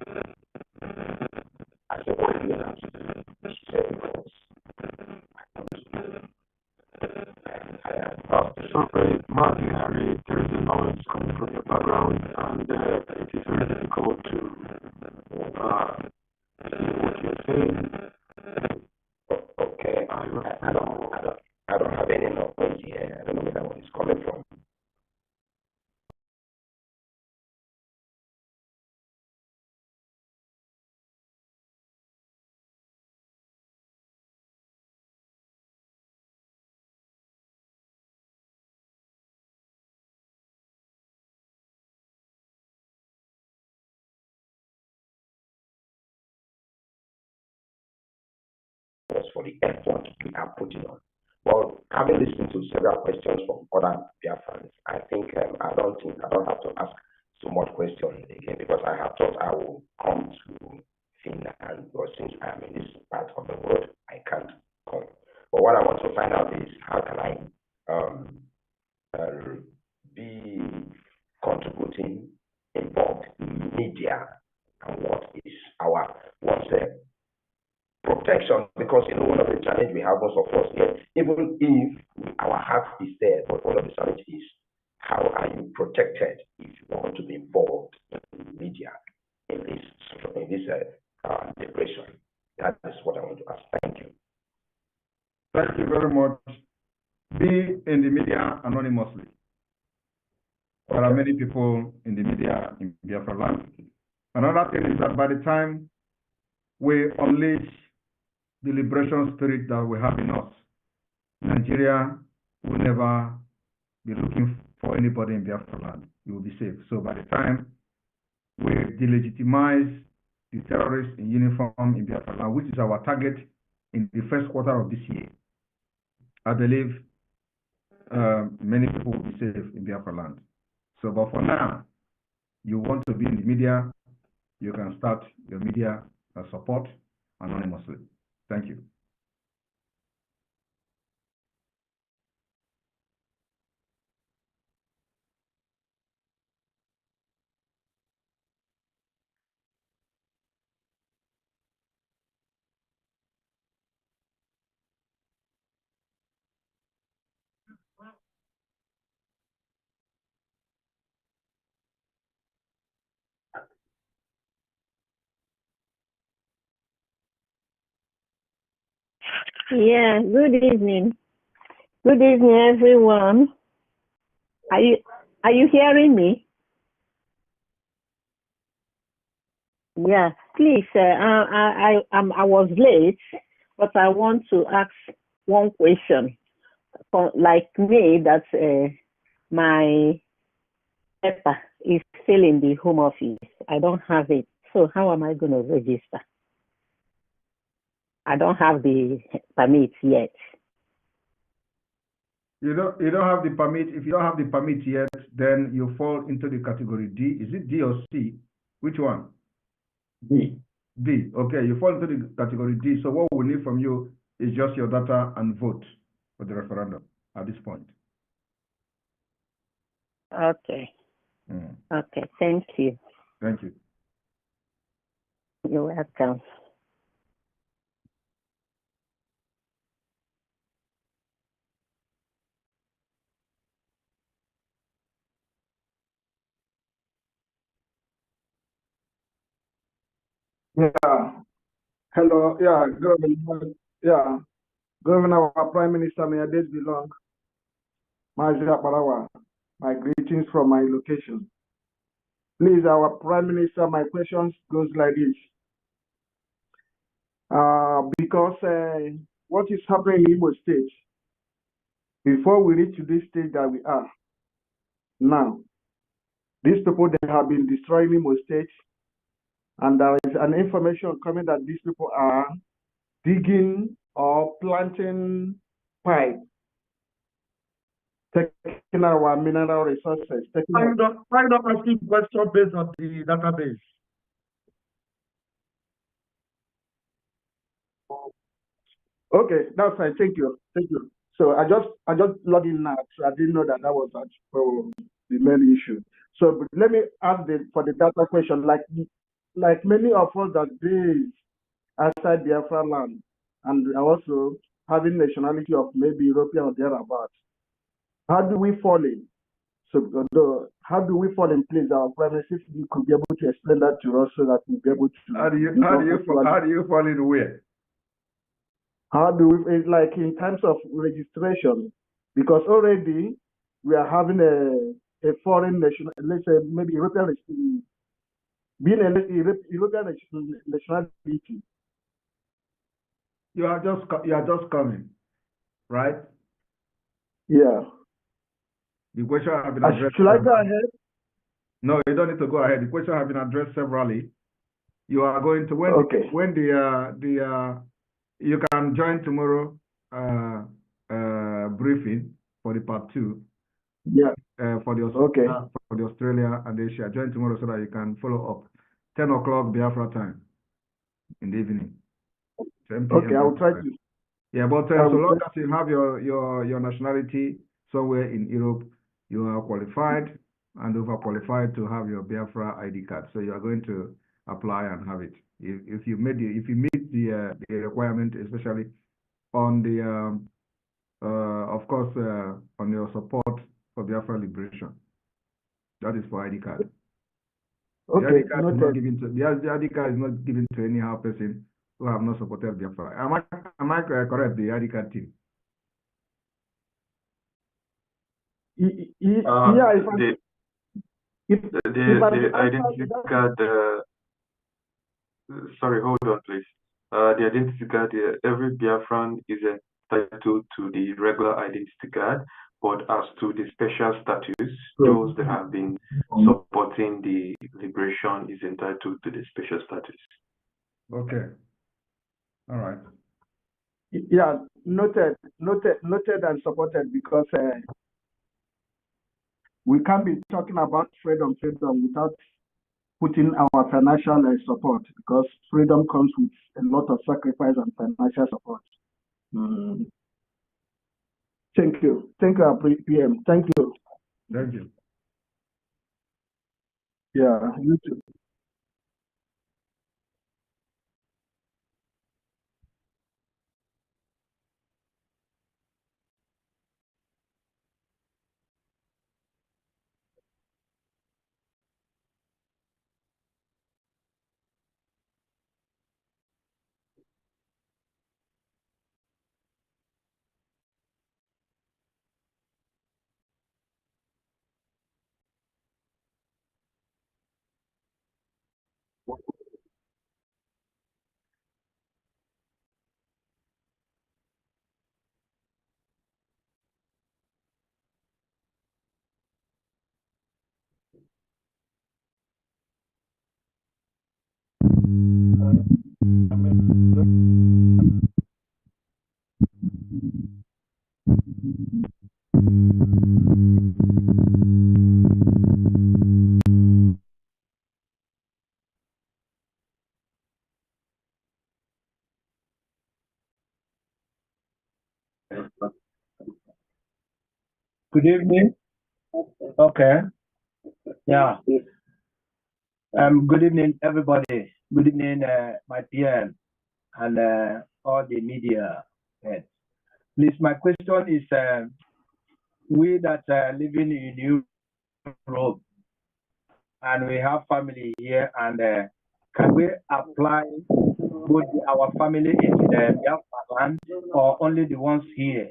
I said, what do you mean? She said, because I want to know. And I had sorry, Martin, Harry, there is a noise coming from your background, and it is very difficult to hear what you're saying. Okay, I don't have any noise here. I don't know where that one is coming from. For the effort we are putting on. Well, having listened to several questions from other Biafrans, I think I don't have to ask so much questions again, because I have thought I will come to Finland, but since I am in this part of the world, I can't come. But what I want to find out is, how can I be contributing, involved in media, and what's the protection, because one of the challenges we have, most of us here, even if our heart is there, but one of the challenges is, how are you protected if you want to be involved in media in this liberation? That is what I want to ask. Thank you. Thank you very much. Be in the media anonymously. There are many people in the media in Biafra land. Another thing is that by the time we unleash the liberation spirit that we have in us, Nigeria will never be looking for anybody in Biafra land. You will be safe. So by the time we delegitimize the terrorists in uniform in Biafra land, which is our target in the first quarter of this year, I believe many people will be safe in Biafra land. So, but for now, you want to be in the media, you can start your media support anonymously. Thank you. Yeah, good evening. Good evening, everyone. Are you hearing me? Yeah, please. I was late, but I want to ask one question. Like me, that my paper is still in the home office. I don't have it. So how am I going to register? I don't have the permit yet. You don't have the permit. If you don't have the permit yet, then you fall into the category D. Is it D or C? Which one? D. D. Okay, you fall into the category D. So what we need from you is just your data and vote for the referendum. at this point. Okay. Okay. Thank you. Thank you. You're welcome. Yeah. Hello. Yeah. Governor. Yeah. Governor, our Prime Minister, may your days be long. Mazia Barawa. My greetings from my location. Please, our Prime Minister, my questions goes like this. Because what is happening in Imo State, before we reach to this stage that we are now, these people, they have been destroying Imo State, and there is an information coming that these people are digging or planting pipe, taking our mineral resources. Why not asking question based on the database? Okay, that's fine. Thank you. Thank you. So I just logged in now, so I didn't know that that was the main issue. So let me ask for the data question. Like many of us that based outside Biafra land and also having nationality of maybe European or thereabouts, how do we fall in? So how do we fall in place? Our Prime Minister, if you could be able to explain that to us so that we'll be able to. How do you fall in where? How do we, like in terms of registration? Because already we are having a foreign nation, let's say maybe European, being a European nationality. You are just coming, right? Yeah. The question has been addressed. Should I go ahead? No, you don't need to go ahead. The question has been addressed severally. You are going to when you can join tomorrow briefing for the part 2. Yeah. For the Australia and Asia. Join tomorrow so that you can follow up. 10 o'clock Biafra time in the evening. 10 p.m. Okay, I will try to. Yeah, but so long as you have your nationality somewhere in Europe, you are qualified and overqualified to have your Biafra ID card. So you are going to apply and have it. If you meet the requirement, especially on the of course on your support for Biafra liberation. That is for ID card. Okay, the ID card is not given to the ID card is not given to anyhow person who have not supported Biafra. Am I correct? The ID card team. Yeah, the identity card. Sorry, hold on, please. The identity card. Every Biafran is entitled to the regular identity card, but as to the special status, those that have been supporting the liberation is entitled to the special status. Okay. All right. Yeah, noted and supported, because we can't be talking about freedom without putting our financial support, because freedom comes with a lot of sacrifice and financial support. Thank you. Thank you, PM. Thank you. Thank you. Yeah, you too. Good evening. Okay. Yeah. Good evening, everybody. Good evening, my PM and all the media heads. Please, my question is, we that are living in Europe and we have family here, and can we apply both our family in the Biafra land or only the ones here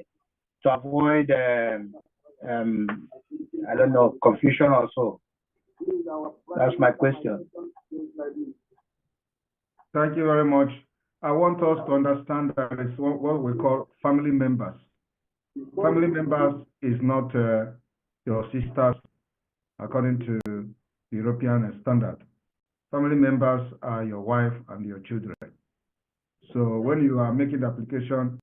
to avoid, I don't know, confusion also? That's my question. Thank you very much. I want us to understand that it's what we call family members. Family members is not your sisters according to European standard. Family members are your wife and your children. So when you are making the application,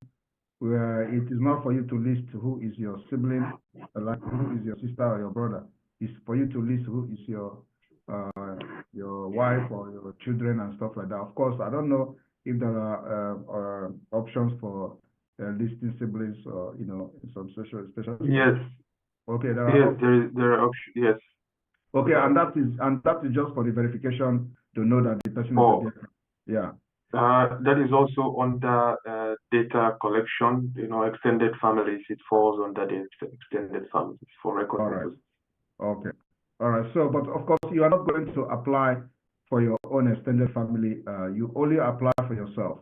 it is not for you to list who is your sibling, like who is your sister or your brother. It's for you to list who is your wife or your children and stuff like that. Of course, I don't know if there are options for listing siblings or some special. Yes. Okay. There are options. Yes. Okay, and that is just for the verification to know that the person is a different. Yeah. That is also under data collection. Extended families. It falls under the extended families for record purposes. Okay. All right. So, but of course, you are not going to apply for your own extended family. You only apply for yourself.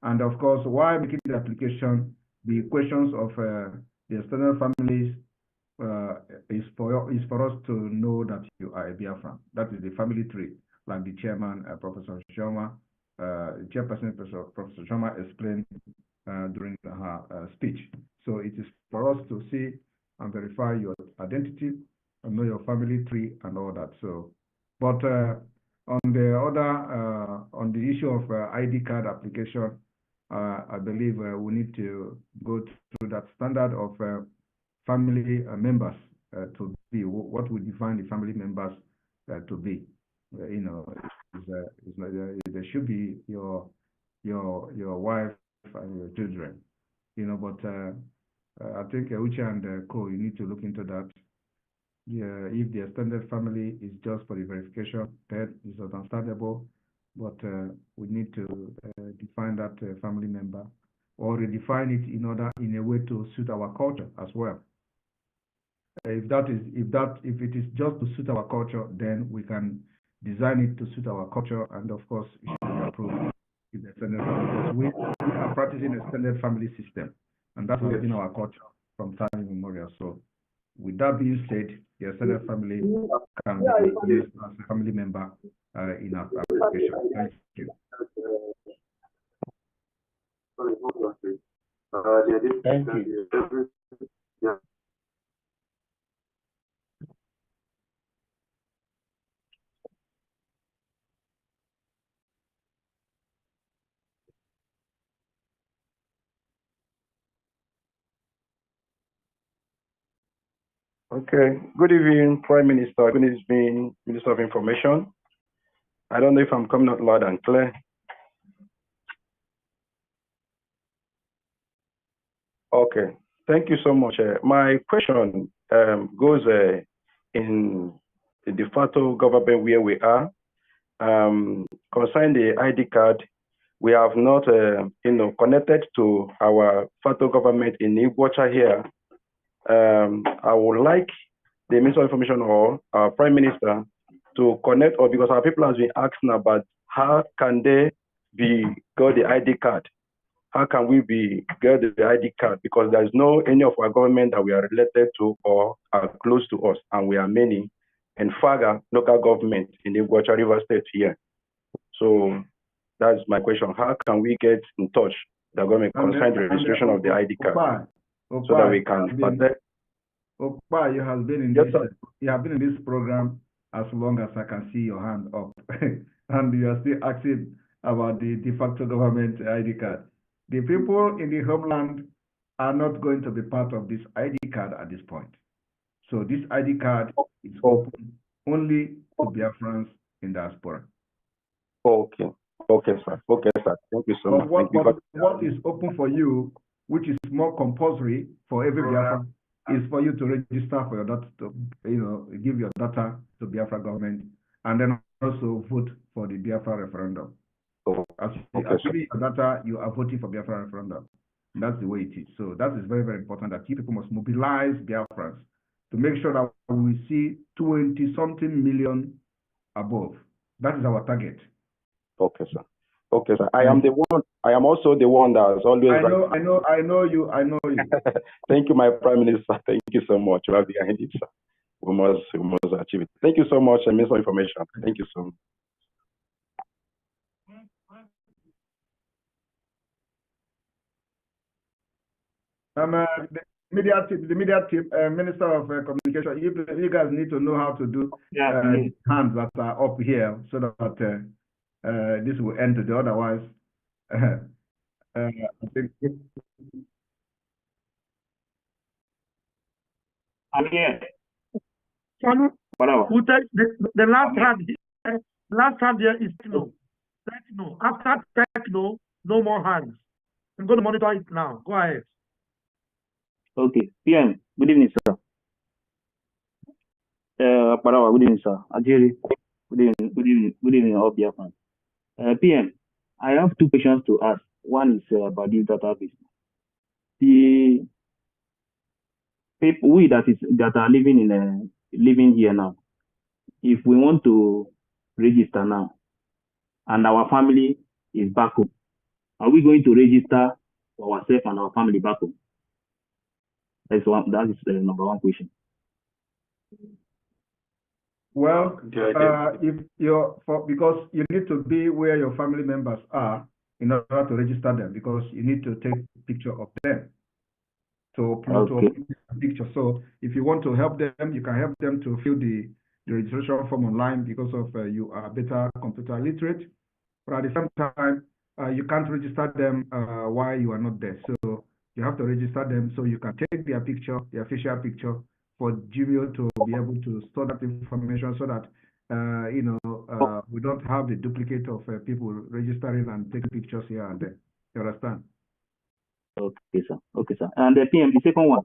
And of course, while making the application, the questions of the extended families is for us to know that you are a Biafran. That is the family tree, like the chairman, Professor Shoma, chairperson, Professor Shoma explained during her speech. So it is for us to see and verify your identity and know your family tree and all that. So, but on the issue of ID card application, I believe we need to go through that standard of family members to be what we define the family members to be. There should be your wife and your children. But I think Uche and Co, you need to look into that. Yeah, if the extended family is just for the verification, that is understandable, but we need to define that family member or redefine it in a way to suit our culture as well. If it is just to suit our culture, then we can design it to suit our culture, and of course it should be approved in the extended family, because we are practicing extended family system, and that has been our culture from time immemorial. So with that being said, the extended family can be used as a family member in our application. Thank you. Thank you. Yeah. Okay. Good evening, Prime Minister. Good evening, Minister of Information. I don't know if I'm coming out loud and clear. Okay. Thank you so much. My question goes in the de facto government where we are. Concerning the ID card, we have not, connected to our facto government in Iguacha here. I would like the Minister of Information or our Prime Minister to connect, or because our people have been asking about how can they got the ID card? How can we get the ID card? Because there's no any of our government that we are related to or are close to us, and we are many in Faga local government in the Iguacha River State here. So that's my question. How can we get in touch the government concerning the registration of the ID card so that we can protect? Opa, you have been in this program as long as I can see your hand up, and you are still asking about the de facto government ID card. The people in the homeland are not going to be part of this ID card at this point. So this ID card is open only to Biafrans in diaspora. Okay. Okay, sir. Okay, sir. Thank you so much. What is open for you, which is more compulsory for every Biafran, is for you to register for your data, to, give your data to Biafra government, and then also vote for the Biafra referendum. As you are giving your data, you are voting for Biafra referendum. That's the way it is. So that is very, very important that you people must mobilize Biafrans to make sure that we see 20-something million above. That is our target. Okay, sir. Okay, sir. I am also the one that is always. I know you. Thank you, my Prime Minister. Thank you so much. You are behind it, sir. We must achieve it. Thank you so much, and Minister of Information. Thank you so much. The media team, Minister of Communication, you guys need to know how to do hands that are up here so that this will end today. Otherwise, I think. I'm here. Who takes the last hand here is techno. Techno. After techno, no more hands. I'm going to monitor it now. Go ahead. Okay. PM, good evening, sir. Parawa, good evening, sir. Ajiri, good evening, all Biafran. PM, I have two questions to ask. One is about this database. The people that are living here now, if we want to register now, and our family is back home, are we going to register for ourselves and our family back home? That is the number one question. Well, because you need to be where your family members are in order to register them, because you need to take a picture of them to a picture. So if you want to help them, you can help them to fill the registration form online, because of you are better computer literate. But at the same time, you can't register them while you are not there. So you have to register them so you can take their picture, the official picture, for Gmail to be able to store that information, so that we don't have the duplicate of people registering and taking pictures here and there. You understand? Okay, sir. Okay, sir. And the PM, the second one,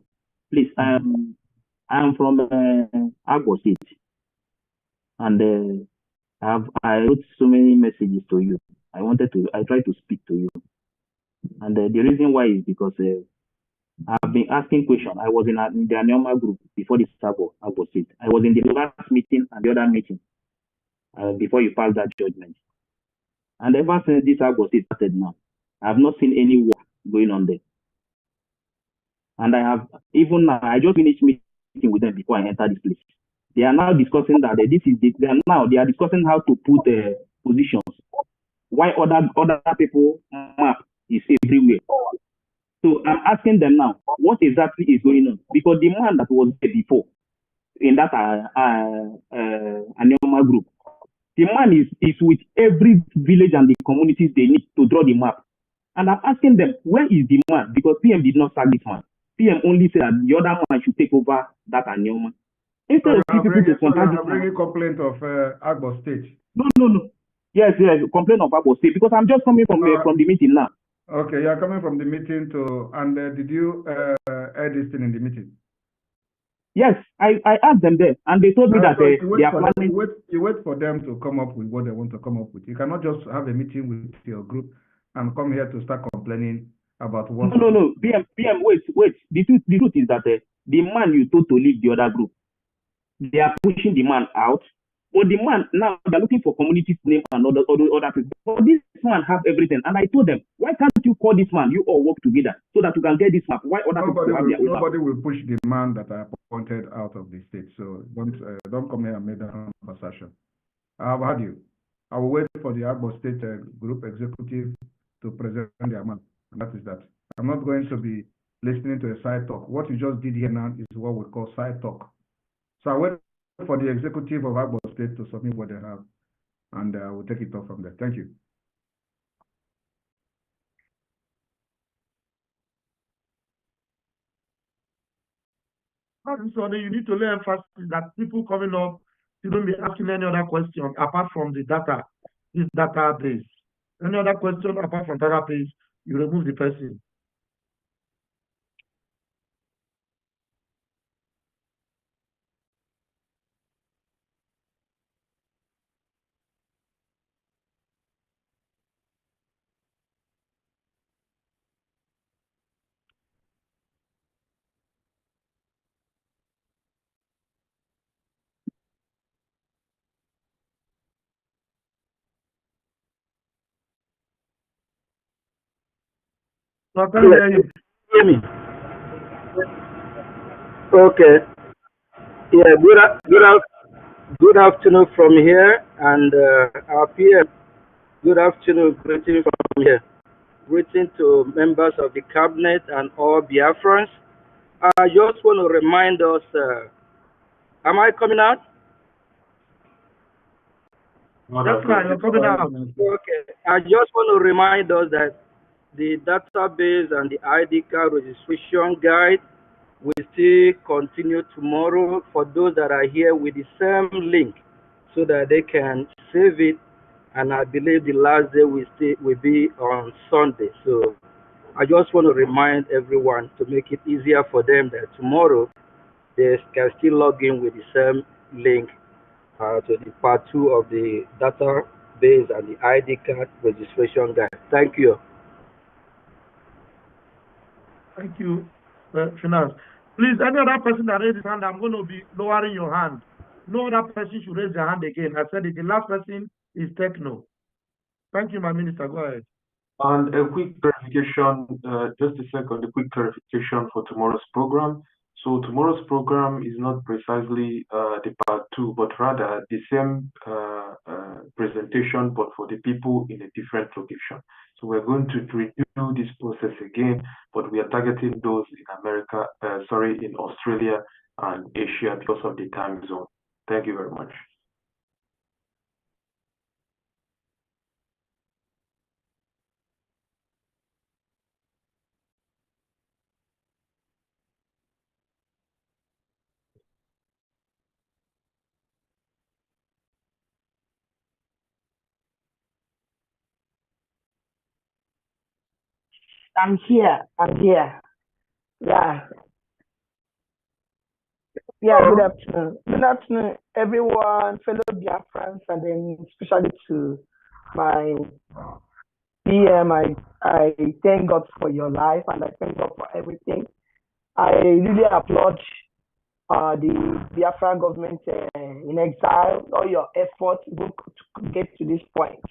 please. I am from Agbo State, and I wrote so many messages to you. I tried to speak to you, and the reason why is because I've been asking questions. I was in the Anioma group before this Agbo State. I was in the last meeting and the other meeting before you passed that judgment. And ever since this Agbo State started now, I have not seen any work going on there. And I just finished meeting with them before I entered this place. They are now discussing that they are discussing how to put positions. Why other people map is everywhere. So I'm asking them now, what exactly is going on? Because the man that was there before in that Anioma group, the man is with every village and the communities they need to draw the map. And I'm asking them, where is the man? Because PM did not sack this man. PM only said that the other man should take over that Anioma. Instead of people to contact this man. Bringing complaint of Agbo State. No. Yes, complaint of Agbo State, because I'm just coming from the meeting now. Okay, you are coming from the meeting and did you add this thing in the meeting? Yes, I asked them there, and they told me that they are planning. You wait for them to come up with what they want to come up with. You cannot just have a meeting with your group and come here to start complaining about what. No. PM, wait. The truth is that the man you told to leave the other group, they are pushing the man out. But the man, now they're looking for community's name and other people. But this man have everything. And I told them, why can't you call this man? You all work together so that you can get this map. Why other people have their own map? Nobody will push the man that I appointed out of the state. So don't come here and make that conversation. I have had you. I will wait for the Agbo State group executive to present their map. And that is that. I'm not going to be listening to a side talk. What you just did here now is what we call side talk. So I wait for the executive of Agbo State to submit what they have, and we'll take it off from there. Thank you. So you need to lay emphasis that people coming up, you don't be asking any other question apart from the data, this database. Any other question apart from database, you remove the person. No, I can't hear you. Hear me? Okay. Yeah. Good afternoon from here, and our PM. Good afternoon. Greeting from here. Greeting to members of the cabinet and all Biafrans. I just want to remind us. Am I coming out? Yes, sir, you're coming out. Okay. I just want to remind us that the database and the ID card registration guide will still continue tomorrow for those that are here with the same link so that they can save it. And I believe the last day will be on Sunday. So I just want to remind everyone to make it easier for them that tomorrow they can still log in with the same link to the part 2 of the database and the ID card registration guide. Thank you. Thank you, Finance. Please, any other person that raised his hand, I'm going to be lowering your hand. No other person should raise their hand again. I said it. The last person is Techno. Thank you, my minister. Go ahead. And a quick clarification, just a second, a quick clarification for tomorrow's program. So tomorrow's program is not precisely the part 2, but rather the same presentation, but for the people in a different location. So we're going to redo this process again, but we are targeting those in America, in Australia and Asia because of the time zone. Thank you very much. I'm here. Yeah. Yeah, good afternoon. Good afternoon, everyone, fellow Biafrans, and then especially to my PM. I thank God for your life, and I thank God for everything. I really applaud the Biafran government in exile, all your efforts to get to this point.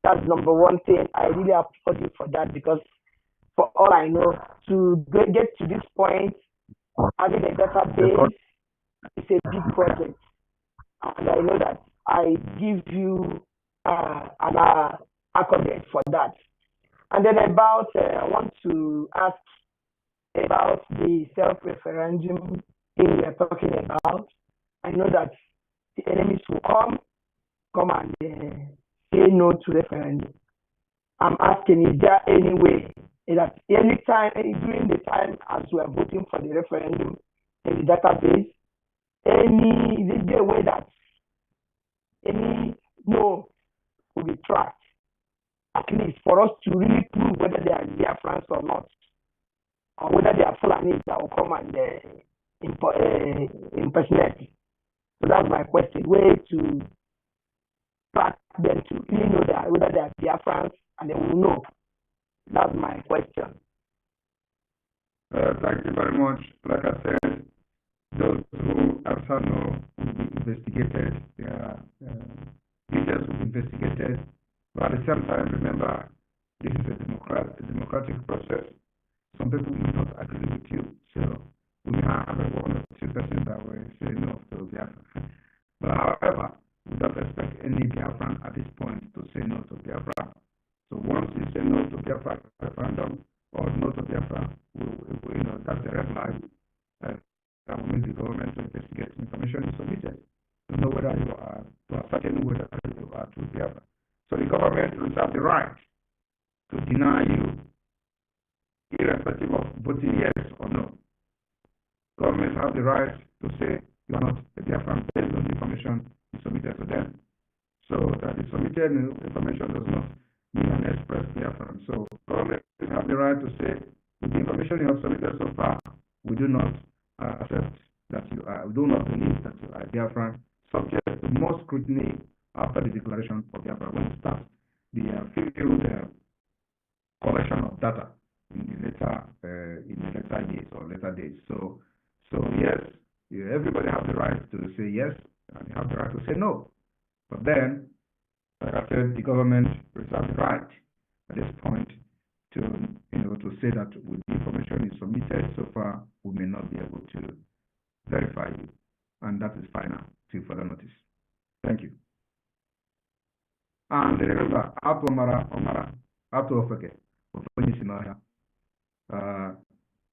That's number one thing. I really applaud you for that, because for all I know, to get to this point, having a database is a big project. And I know that I give you an accolade for that. And then I want to ask about the self-referendum thing we're talking about. I know that the enemies will come and say no to referendum. I'm asking, is there any way that during the time as we are voting for the referendum in the database, is there a way that any no will be tracked, at least for us to really prove whether they are Biafrans or not, or whether they are Fulanis that will come and impersonate? So that's my question. Way to track them to really know that whether they are Biafrans, and they will know. That's my question. Thank you very much. Like I said, those who have no will be investigated, their leaders will be investigated. But at the same time, remember, this is a democratic process. Some people may not agree with you, so we may have one or two persons that will say no to Biafra. But however, we don't expect any Biafran at this point to say no to Biafra. So once you say no to Biafra referendum or no to Biafra, that's the red line. That will make the government to investigate information is submitted to know whether you are, to ascertain whether you are to Biafra. So the government will have the right to deny you, irrespective of voting yes or no. Governments have the right to say you are not a Biafran based on the information you submitted to them. So that the submitted information does not mean an express Biafran. So governments have the right to say, with the information you have submitted so far, we do not accept that you are, we do not believe that you are Biafran, subject to more scrutiny after the declaration of Biafra when it starts the field collection of data in the later years or later days. So yes, everybody has the right to say yes, and you have the right to say no. But then, like I said, the government reserves the right at this point to say that with the information is submitted so far, we may not be able to verify you, and that is final till further notice. Thank you. And remember, Ato Omara, Ato Ofeke,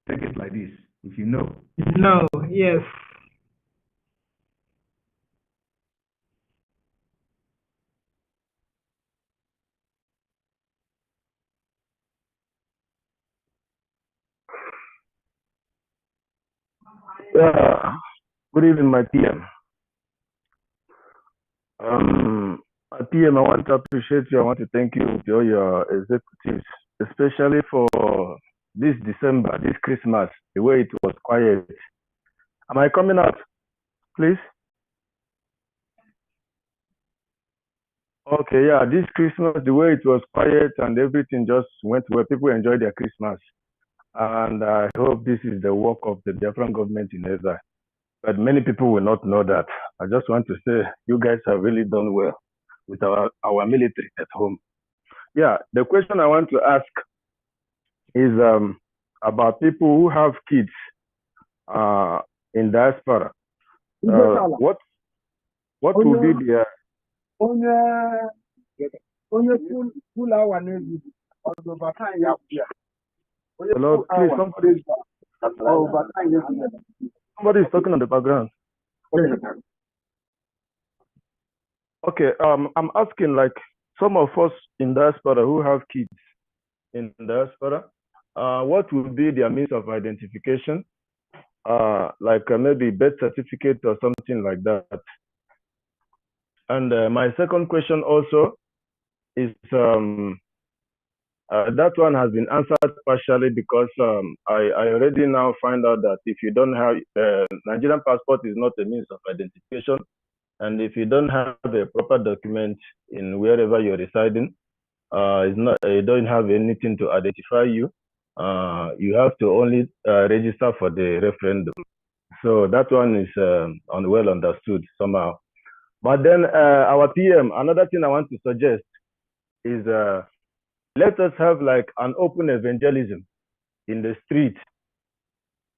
take it like this, if you know. No, yes. Good evening, my PM. My PM, I want to appreciate you. I want to thank you with all your executives, especially for this December, this Christmas, the way it was quiet. Am I coming out, please? Okay, yeah, this Christmas, the way it was quiet and everything just went well. People enjoyed their Christmas. And I hope this is the work of the Biafran government in Ezra. But many people will not know that. I just want to say you guys have really done well with our military at home. Yeah, the question I want to ask is about people who have kids in diaspora. What will be their... Hello, please, somebody is talking on the background. Okay, I'm asking, like, some of us in diaspora who have kids in diaspora, what would be their means of identification? Like maybe birth certificate or something like that. And my second question also is that one has been answered partially because I already now find out that if you don't have Nigerian passport is not a means of identification, and if you don't have a proper document in wherever you're residing, it's not, you don't have anything to identify you. You have to only register for the referendum. So that one is well understood somehow. But then our PM, another thing I want to suggest is let us have like an open evangelism in the street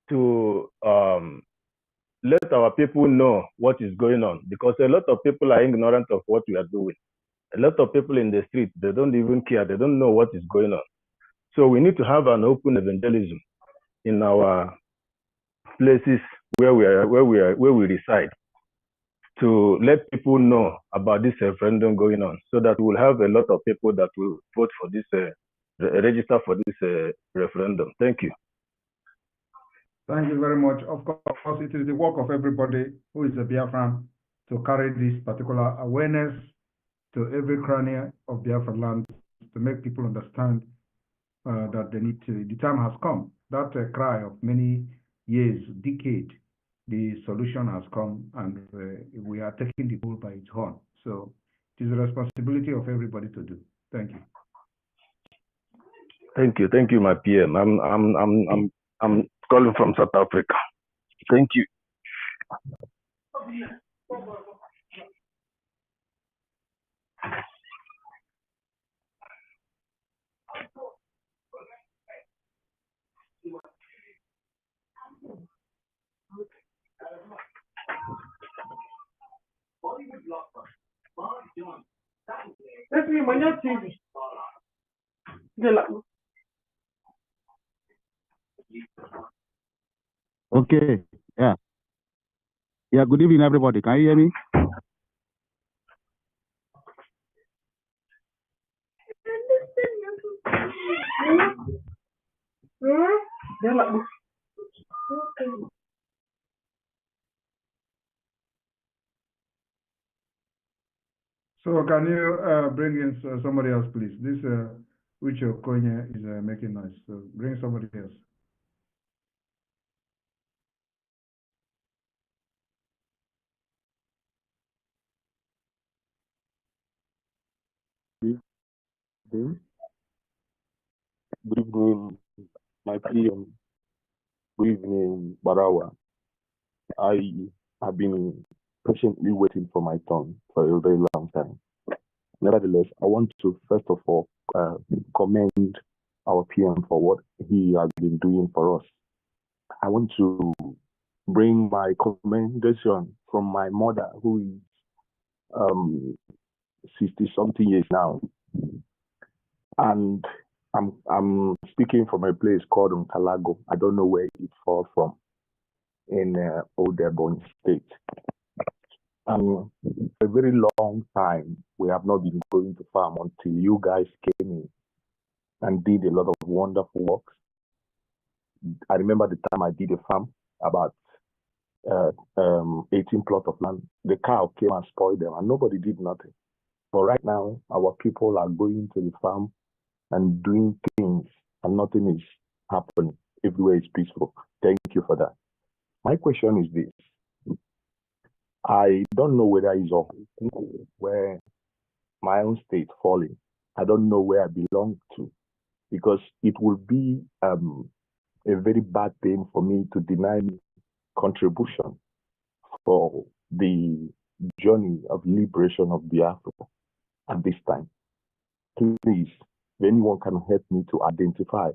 to let our people know what is going on, because a lot of people are ignorant of what we are doing. A lot of people in the street, they don't even care. They don't know what is going on. So we need to have an open evangelism in our places where we reside, to let people know about this referendum going on, so that we'll have a lot of people that will vote for this, register for this referendum. Thank you. Thank you very much. Of course, it is the work of everybody who is a Biafran to carry this particular awareness to every cranny of Biafra land, to make people understand that they need to, the time has come. That cry of many years, decade, the solution has come, and we are taking the bull by its horn. So it is a responsibility of everybody to do. Thank you. Thank you, my PM. I'm calling from South Africa. Thank you. Okay, yeah. Yeah, good evening, everybody. Can you hear me? So can you bring in somebody else, please? This Uche Okoye is making noise, so bring somebody else. Good evening, my PM. Good evening, Barawa. I have been patiently waiting for my turn for a very long time. Nevertheless, I want to first of all commend our PM, for what he has been doing for us. I want to bring my commendation from my mother, who is 60-something years now. And I'm speaking from a place called Nkalago. I don't know where it falls from, in Old Ebonyi State. A very long time, we have not been going to farm until you guys came in and did a lot of wonderful work. I remember the time I did a farm, about 18 plots of land. The cow came and spoiled them, and nobody did nothing. But right now, our people are going to the farm and doing things, and nothing is happening. Everywhere is peaceful. Thank you for that. My question is this. I don't know whether it's where my own state falling. I don't know where I belong to, because it would be a very bad thing for me to deny me contribution for the journey of liberation of Biafra at this time. Please, if anyone can help me to identify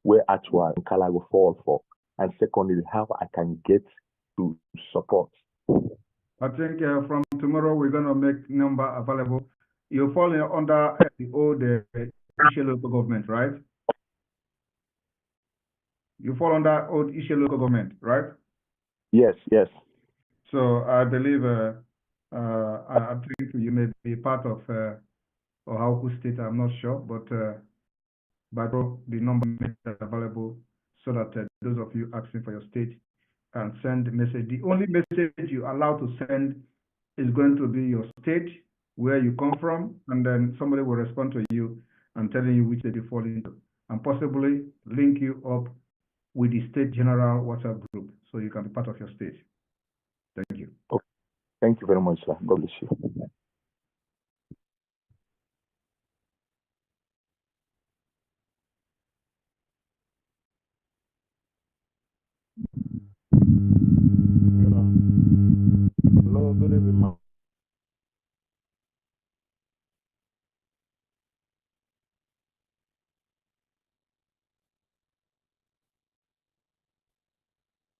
where Achua and Kalago fall for, and secondly, how I can get to support. I think from tomorrow we're going to make number available. You fall under the old Ishe local government, right? You fall under old Ishe local government, right? Yes, yes. So I believe, I think you may be part of Oahu State, I'm not sure, but by the number made available so that those of you asking for your state can send the message. The only message you're allowed to send is going to be your state, where you come from, and then somebody will respond to you and telling you which state you fall into, and possibly link you up with the state general WhatsApp group so you can be part of your state. Thank you. Okay. Thank you very much, sir. God bless you. Hello, good evening, ma'am.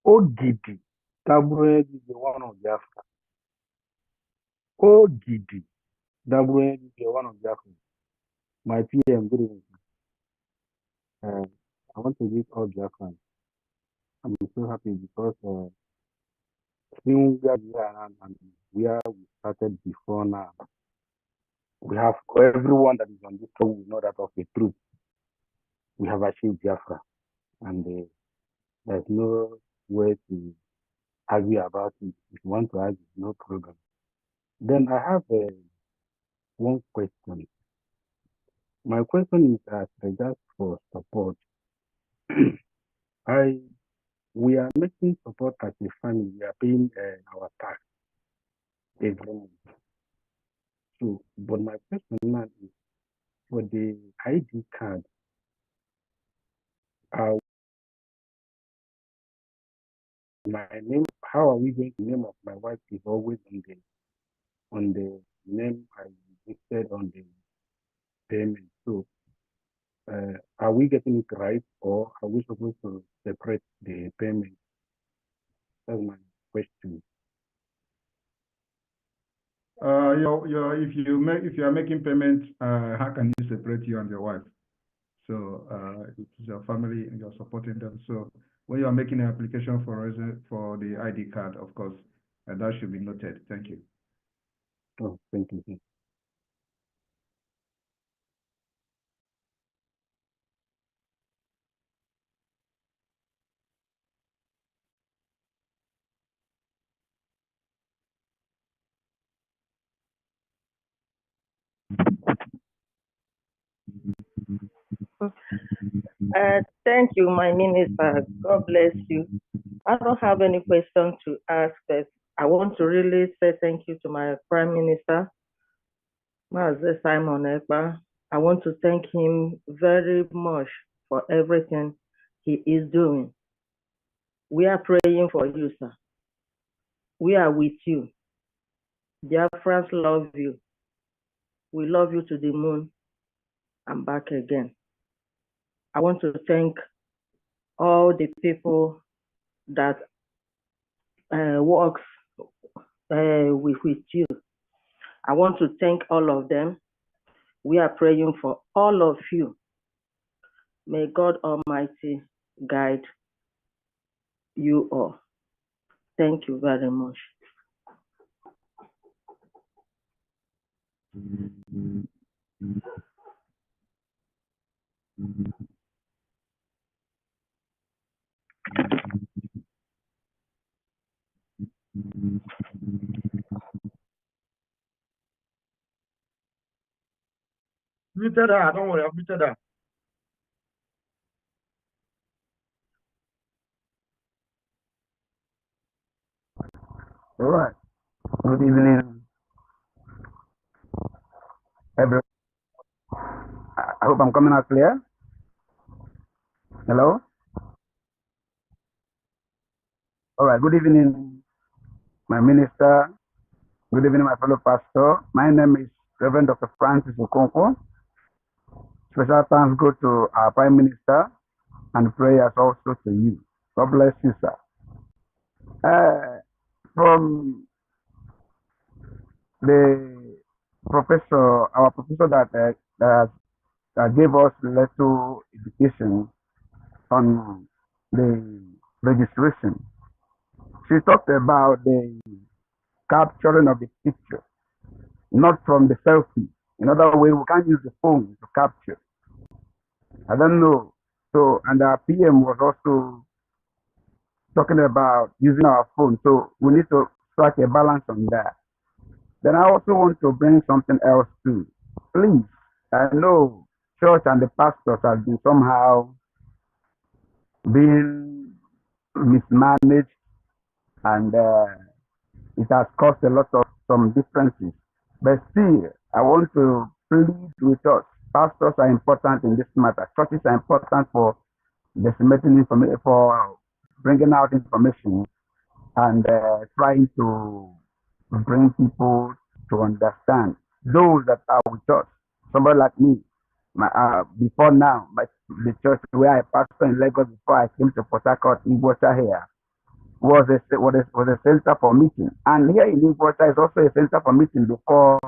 Ogidi, Dabwe is the one of Biafra. Ogidi, Dabwe is the one of Biafra. My PM, good evening. I want to greet all Biafrans. I'm so happy because seeing where we are and where we started before now, we have everyone that is on this show will know that of the truth. We have achieved Biafra, and there's no way to argue about it. If you want to argue, no problem. Then I have one question. My question is as regards for support. We are making support as a family. We are paying our tax every month. So, but my question now is for the ID card. My name. How are we going? The name of my wife is always on the name I listed on the payment. So, are we getting it right, or are we supposed to separate the payment? That's my question. If you are making payment, how can you separate you and your wife? So it's your family and you're supporting them. So when you are making an application for the ID card, of course, that should be noted. Thank you. Oh, thank you. Thank you, my minister. God bless you. I don't have any question to ask, but I want to really say thank you to my Prime Minister, Maazị Simon Ekpa. I want to thank him very much for everything he is doing. We are praying for you, sir. We are with you. Dear friends, love you. We love you to the moon and back again. I want to thank all the people that works with you. I want to thank all of them. We are praying for all of you. May God Almighty guide you all. Thank you very much. Muted her, don't worry, I've muted her. All right. Good evening, everyone. I hope I'm coming out clear. Hello? All right. Good evening, my minister. Good evening, my fellow pastor. My name is Reverend Dr. Francis Okonkwo. Special thanks go to our Prime Minister and prayers also to you. God bless you, sir. From the professor, our professor that gave us little education on the registration, she talked about the capturing of the picture, not from the selfie. In other words, we can't use the phone to capture. I don't know. So, and our PM was also talking about using our phone. So we need to strike a balance on that. Then I also want to bring something else too. Please, I know church and the pastors have been somehow being mismanaged, and it has caused a lot of some differences. But still, I want to plead with us. Pastors are important in this matter. Churches are important for disseminating information, for bringing out information, and trying to bring people to understand. Those that are with us, somebody like me, before now, the church where I pastor in Lagos before I came to Port Harcourt, Igbocha here, was a center for meeting. And here in Igbocha is also a center for meeting before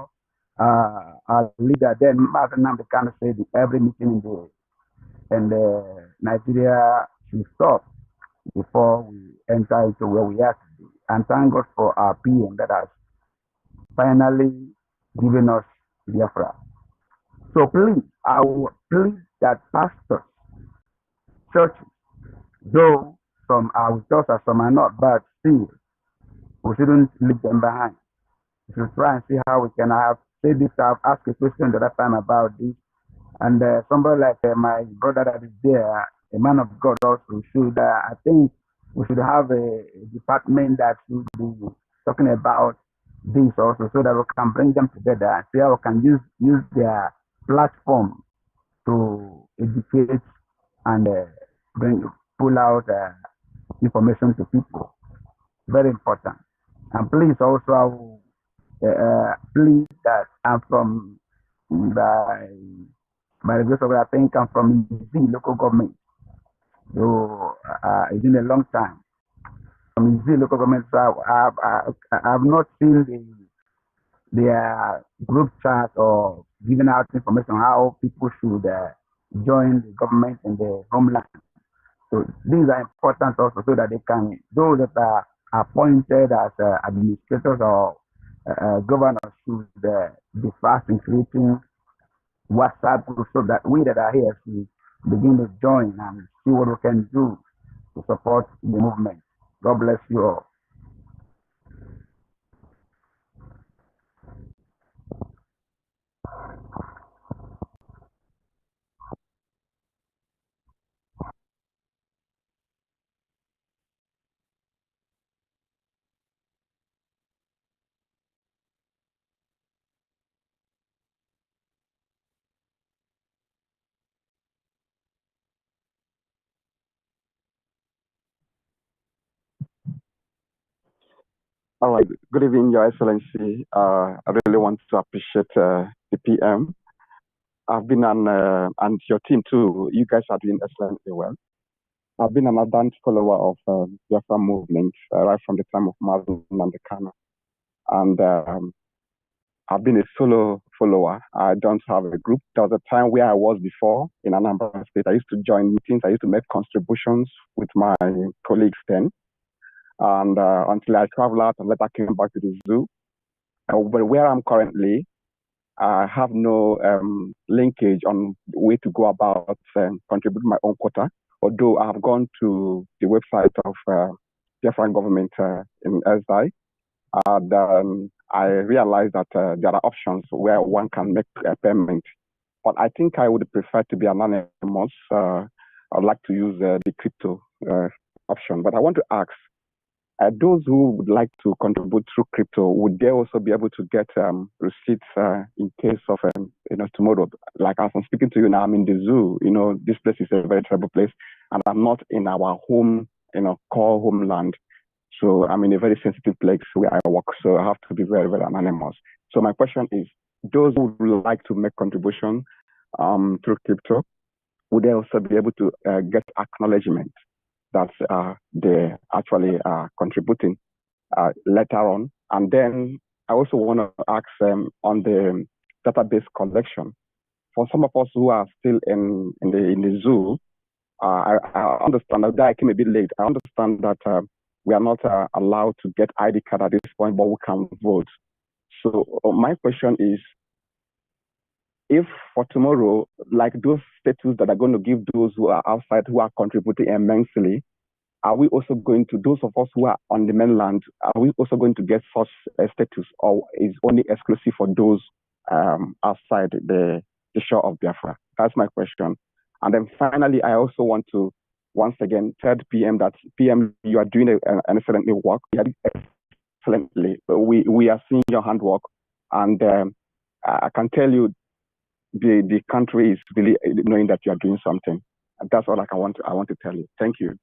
our leader then, Martin Namdekan, said every meeting in the Nigeria should stop before we enter into where we are today. And thank God for our PM that has finally given us BIAFRA. So please, I will plead that pastors, churches, though some are with us and some are not, but still, we shouldn't leave them behind. We should try and see how we can have said this. I've asked a question the other time about this, and somebody like my brother that is there, a man of God also should, I think we should have a department that should be talking about this also, so that we can bring them together and see how we can use their platform to educate and pull out information to people. Very important. And please also, I will please that I'm from by the grace of God, I think I'm from the local government. So it's been a long time. From the local government, so I've not seen their group chat or giving out information on how people should join the government in the homeland. So these are important also, so that they can, those that are appointed as administrators or governors should be fast in creating WhatsApp groups, so that we that are here should begin to join and see what we can do to support the movement. God bless you all. All right. Good evening, Your Excellency. I really want to appreciate the PM I've been and your team too. You guys are doing excellently well. I've been an ardent follower of BIAFRA movement right from the time of Mazen and the Kano. And I've been a solo follower. I don't have a group. There was a time where I was before in Anambra State. I used to join meetings. I used to make contributions with my colleagues then. And until I traveled out and later came back to the zoo. But where I'm currently, I have no linkage on the way to go about contributing my own quota, although I have gone to the website of different government in SI, and I realized that there are options where one can make a payment. But I think I would prefer to be anonymous. I'd like to use the crypto option. But I want to ask, those who would like to contribute through crypto, would they also be able to get receipts in case of, tomorrow? Like as I'm speaking to you now, I'm in the zoo. This place is a very terrible place, and I'm not in our home, core homeland. So I'm in a very sensitive place where I work. So I have to be very, very anonymous. So my question is, those who would like to make contribution through crypto, would they also be able to get acknowledgement that they actually are contributing later on? And then I also want to ask on the database collection. For some of us who are still in the zoo, I understand that I came a bit late. I understand that we are not allowed to get ID card at this point, but we can vote. So my question is, if for tomorrow, like those status that are going to give those who are outside, who are contributing immensely, are we also going to, those of us who are on the mainland, are we also going to get such a status, or is only exclusive for those outside the shore of Biafra? That's my question. And then finally, I also want to once again tell PM that PM, you are doing an excellent work. You are doing excellently. We are seeing your handwork, and I can tell you the country is really knowing that you are doing something. And that's all I want to tell you. Thank you.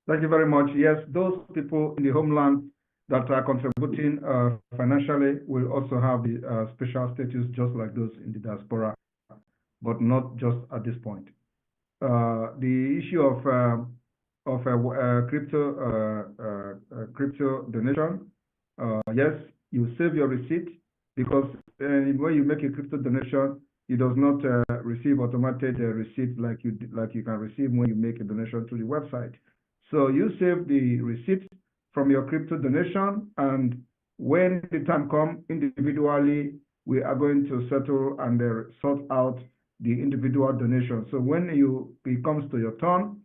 Thank you very much. Yes, those people in the homeland that are contributing financially will also have the special status just like those in the diaspora, but not just at this point. The issue of crypto donation, yes, you save your receipt, because when you make a crypto donation, it does not receive automated receipt like you can receive when you make a donation through the website. So you save the receipt from your crypto donation, and when the time comes, individually, we are going to settle and sort out the individual donation. So when it comes to your turn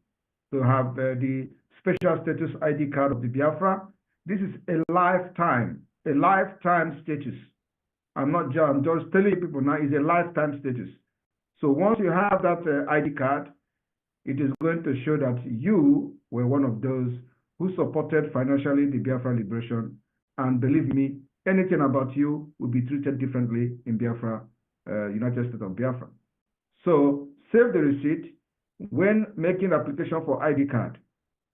to have the special status ID card of the Biafra, this is a lifetime status. I'm just telling people now, it's a lifetime status. So once you have that ID card, it is going to show that you were one of those who supported financially the Biafra liberation. And believe me, anything about you will be treated differently in Biafra, United States of Biafra. So save the receipt. When making application for ID card,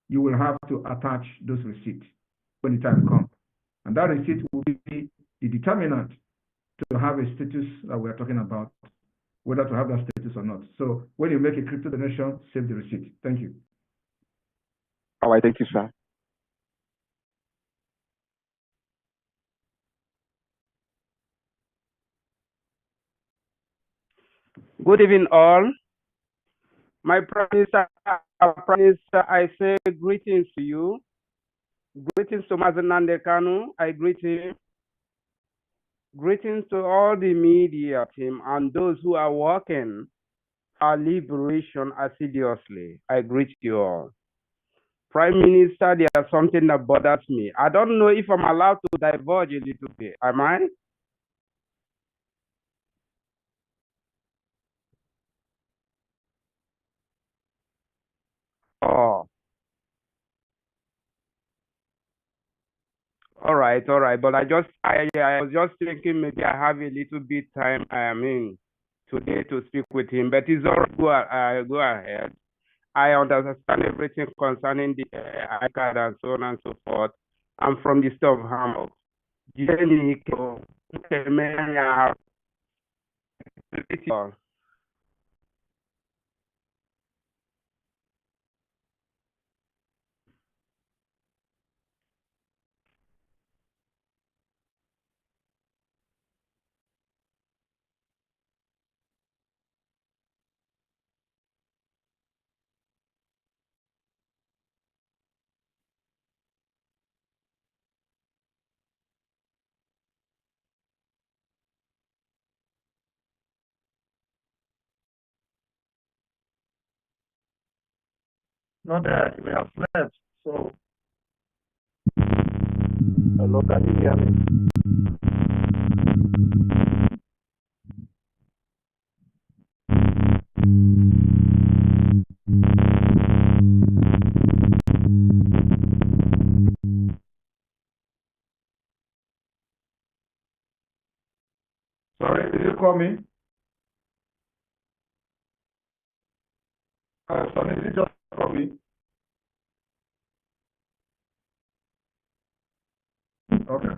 you will have to attach those receipts when the time comes. And that receipt will be the determinant to have a status that we are talking about, whether to have that status or not. So when you make a crypto donation, save the receipt. Thank you. All right, thank you, sir. Good evening, all. My Prime Minister, I say greetings to you. Greetings to Mazenande Kanu. I greet him. Greetings to all the media team and those who are working our liberation assiduously. I greet you all. Prime Minister, there's something that bothers me. I don't know if I'm allowed to divulge a little bit. Am I? Oh. All right. But I was just thinking maybe I have a little bit time, today to speak with him. But it's all right. Go ahead. I understand everything concerning the ICAD and so on and so forth. I'm from the state of Hamburg. not there. We have slept. So, Hello, can you hear me? sorry, did you call me? Sonny, did you just call me? Okay.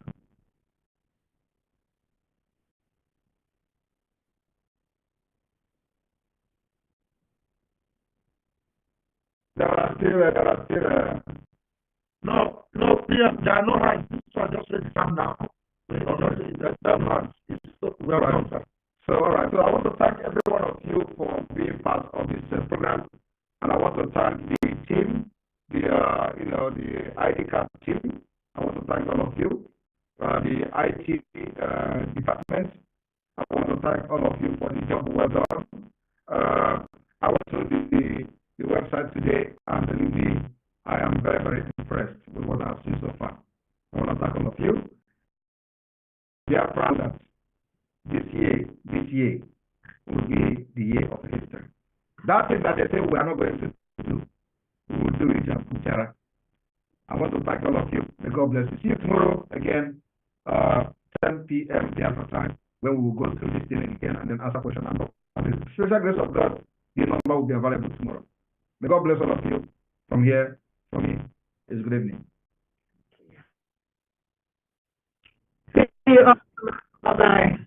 There are still, no, there are no hands. So I just let it come now. There are no hands. It's well answered. So, all right. So I want to thank every one of you for being part of this program, and I want to thank the team, the ID card team. I want to thank all of you, the IT department. I want to thank all of you for the job well done. I went to the website today, and believe me, I am very, very impressed with what I've seen so far. I want to thank all of you. BIAFRALANDS, this year will be the year of history. That thing that they say we are not going to do, we will do it in future. I want to thank all of you. May God bless you. See you tomorrow again, 10 p.m. Biafra time, when we will go through this thing again and then answer question number. And the special grace of God, the number will be available tomorrow. May God bless all of you. From here, from me, it's good evening. See you. Bye-bye.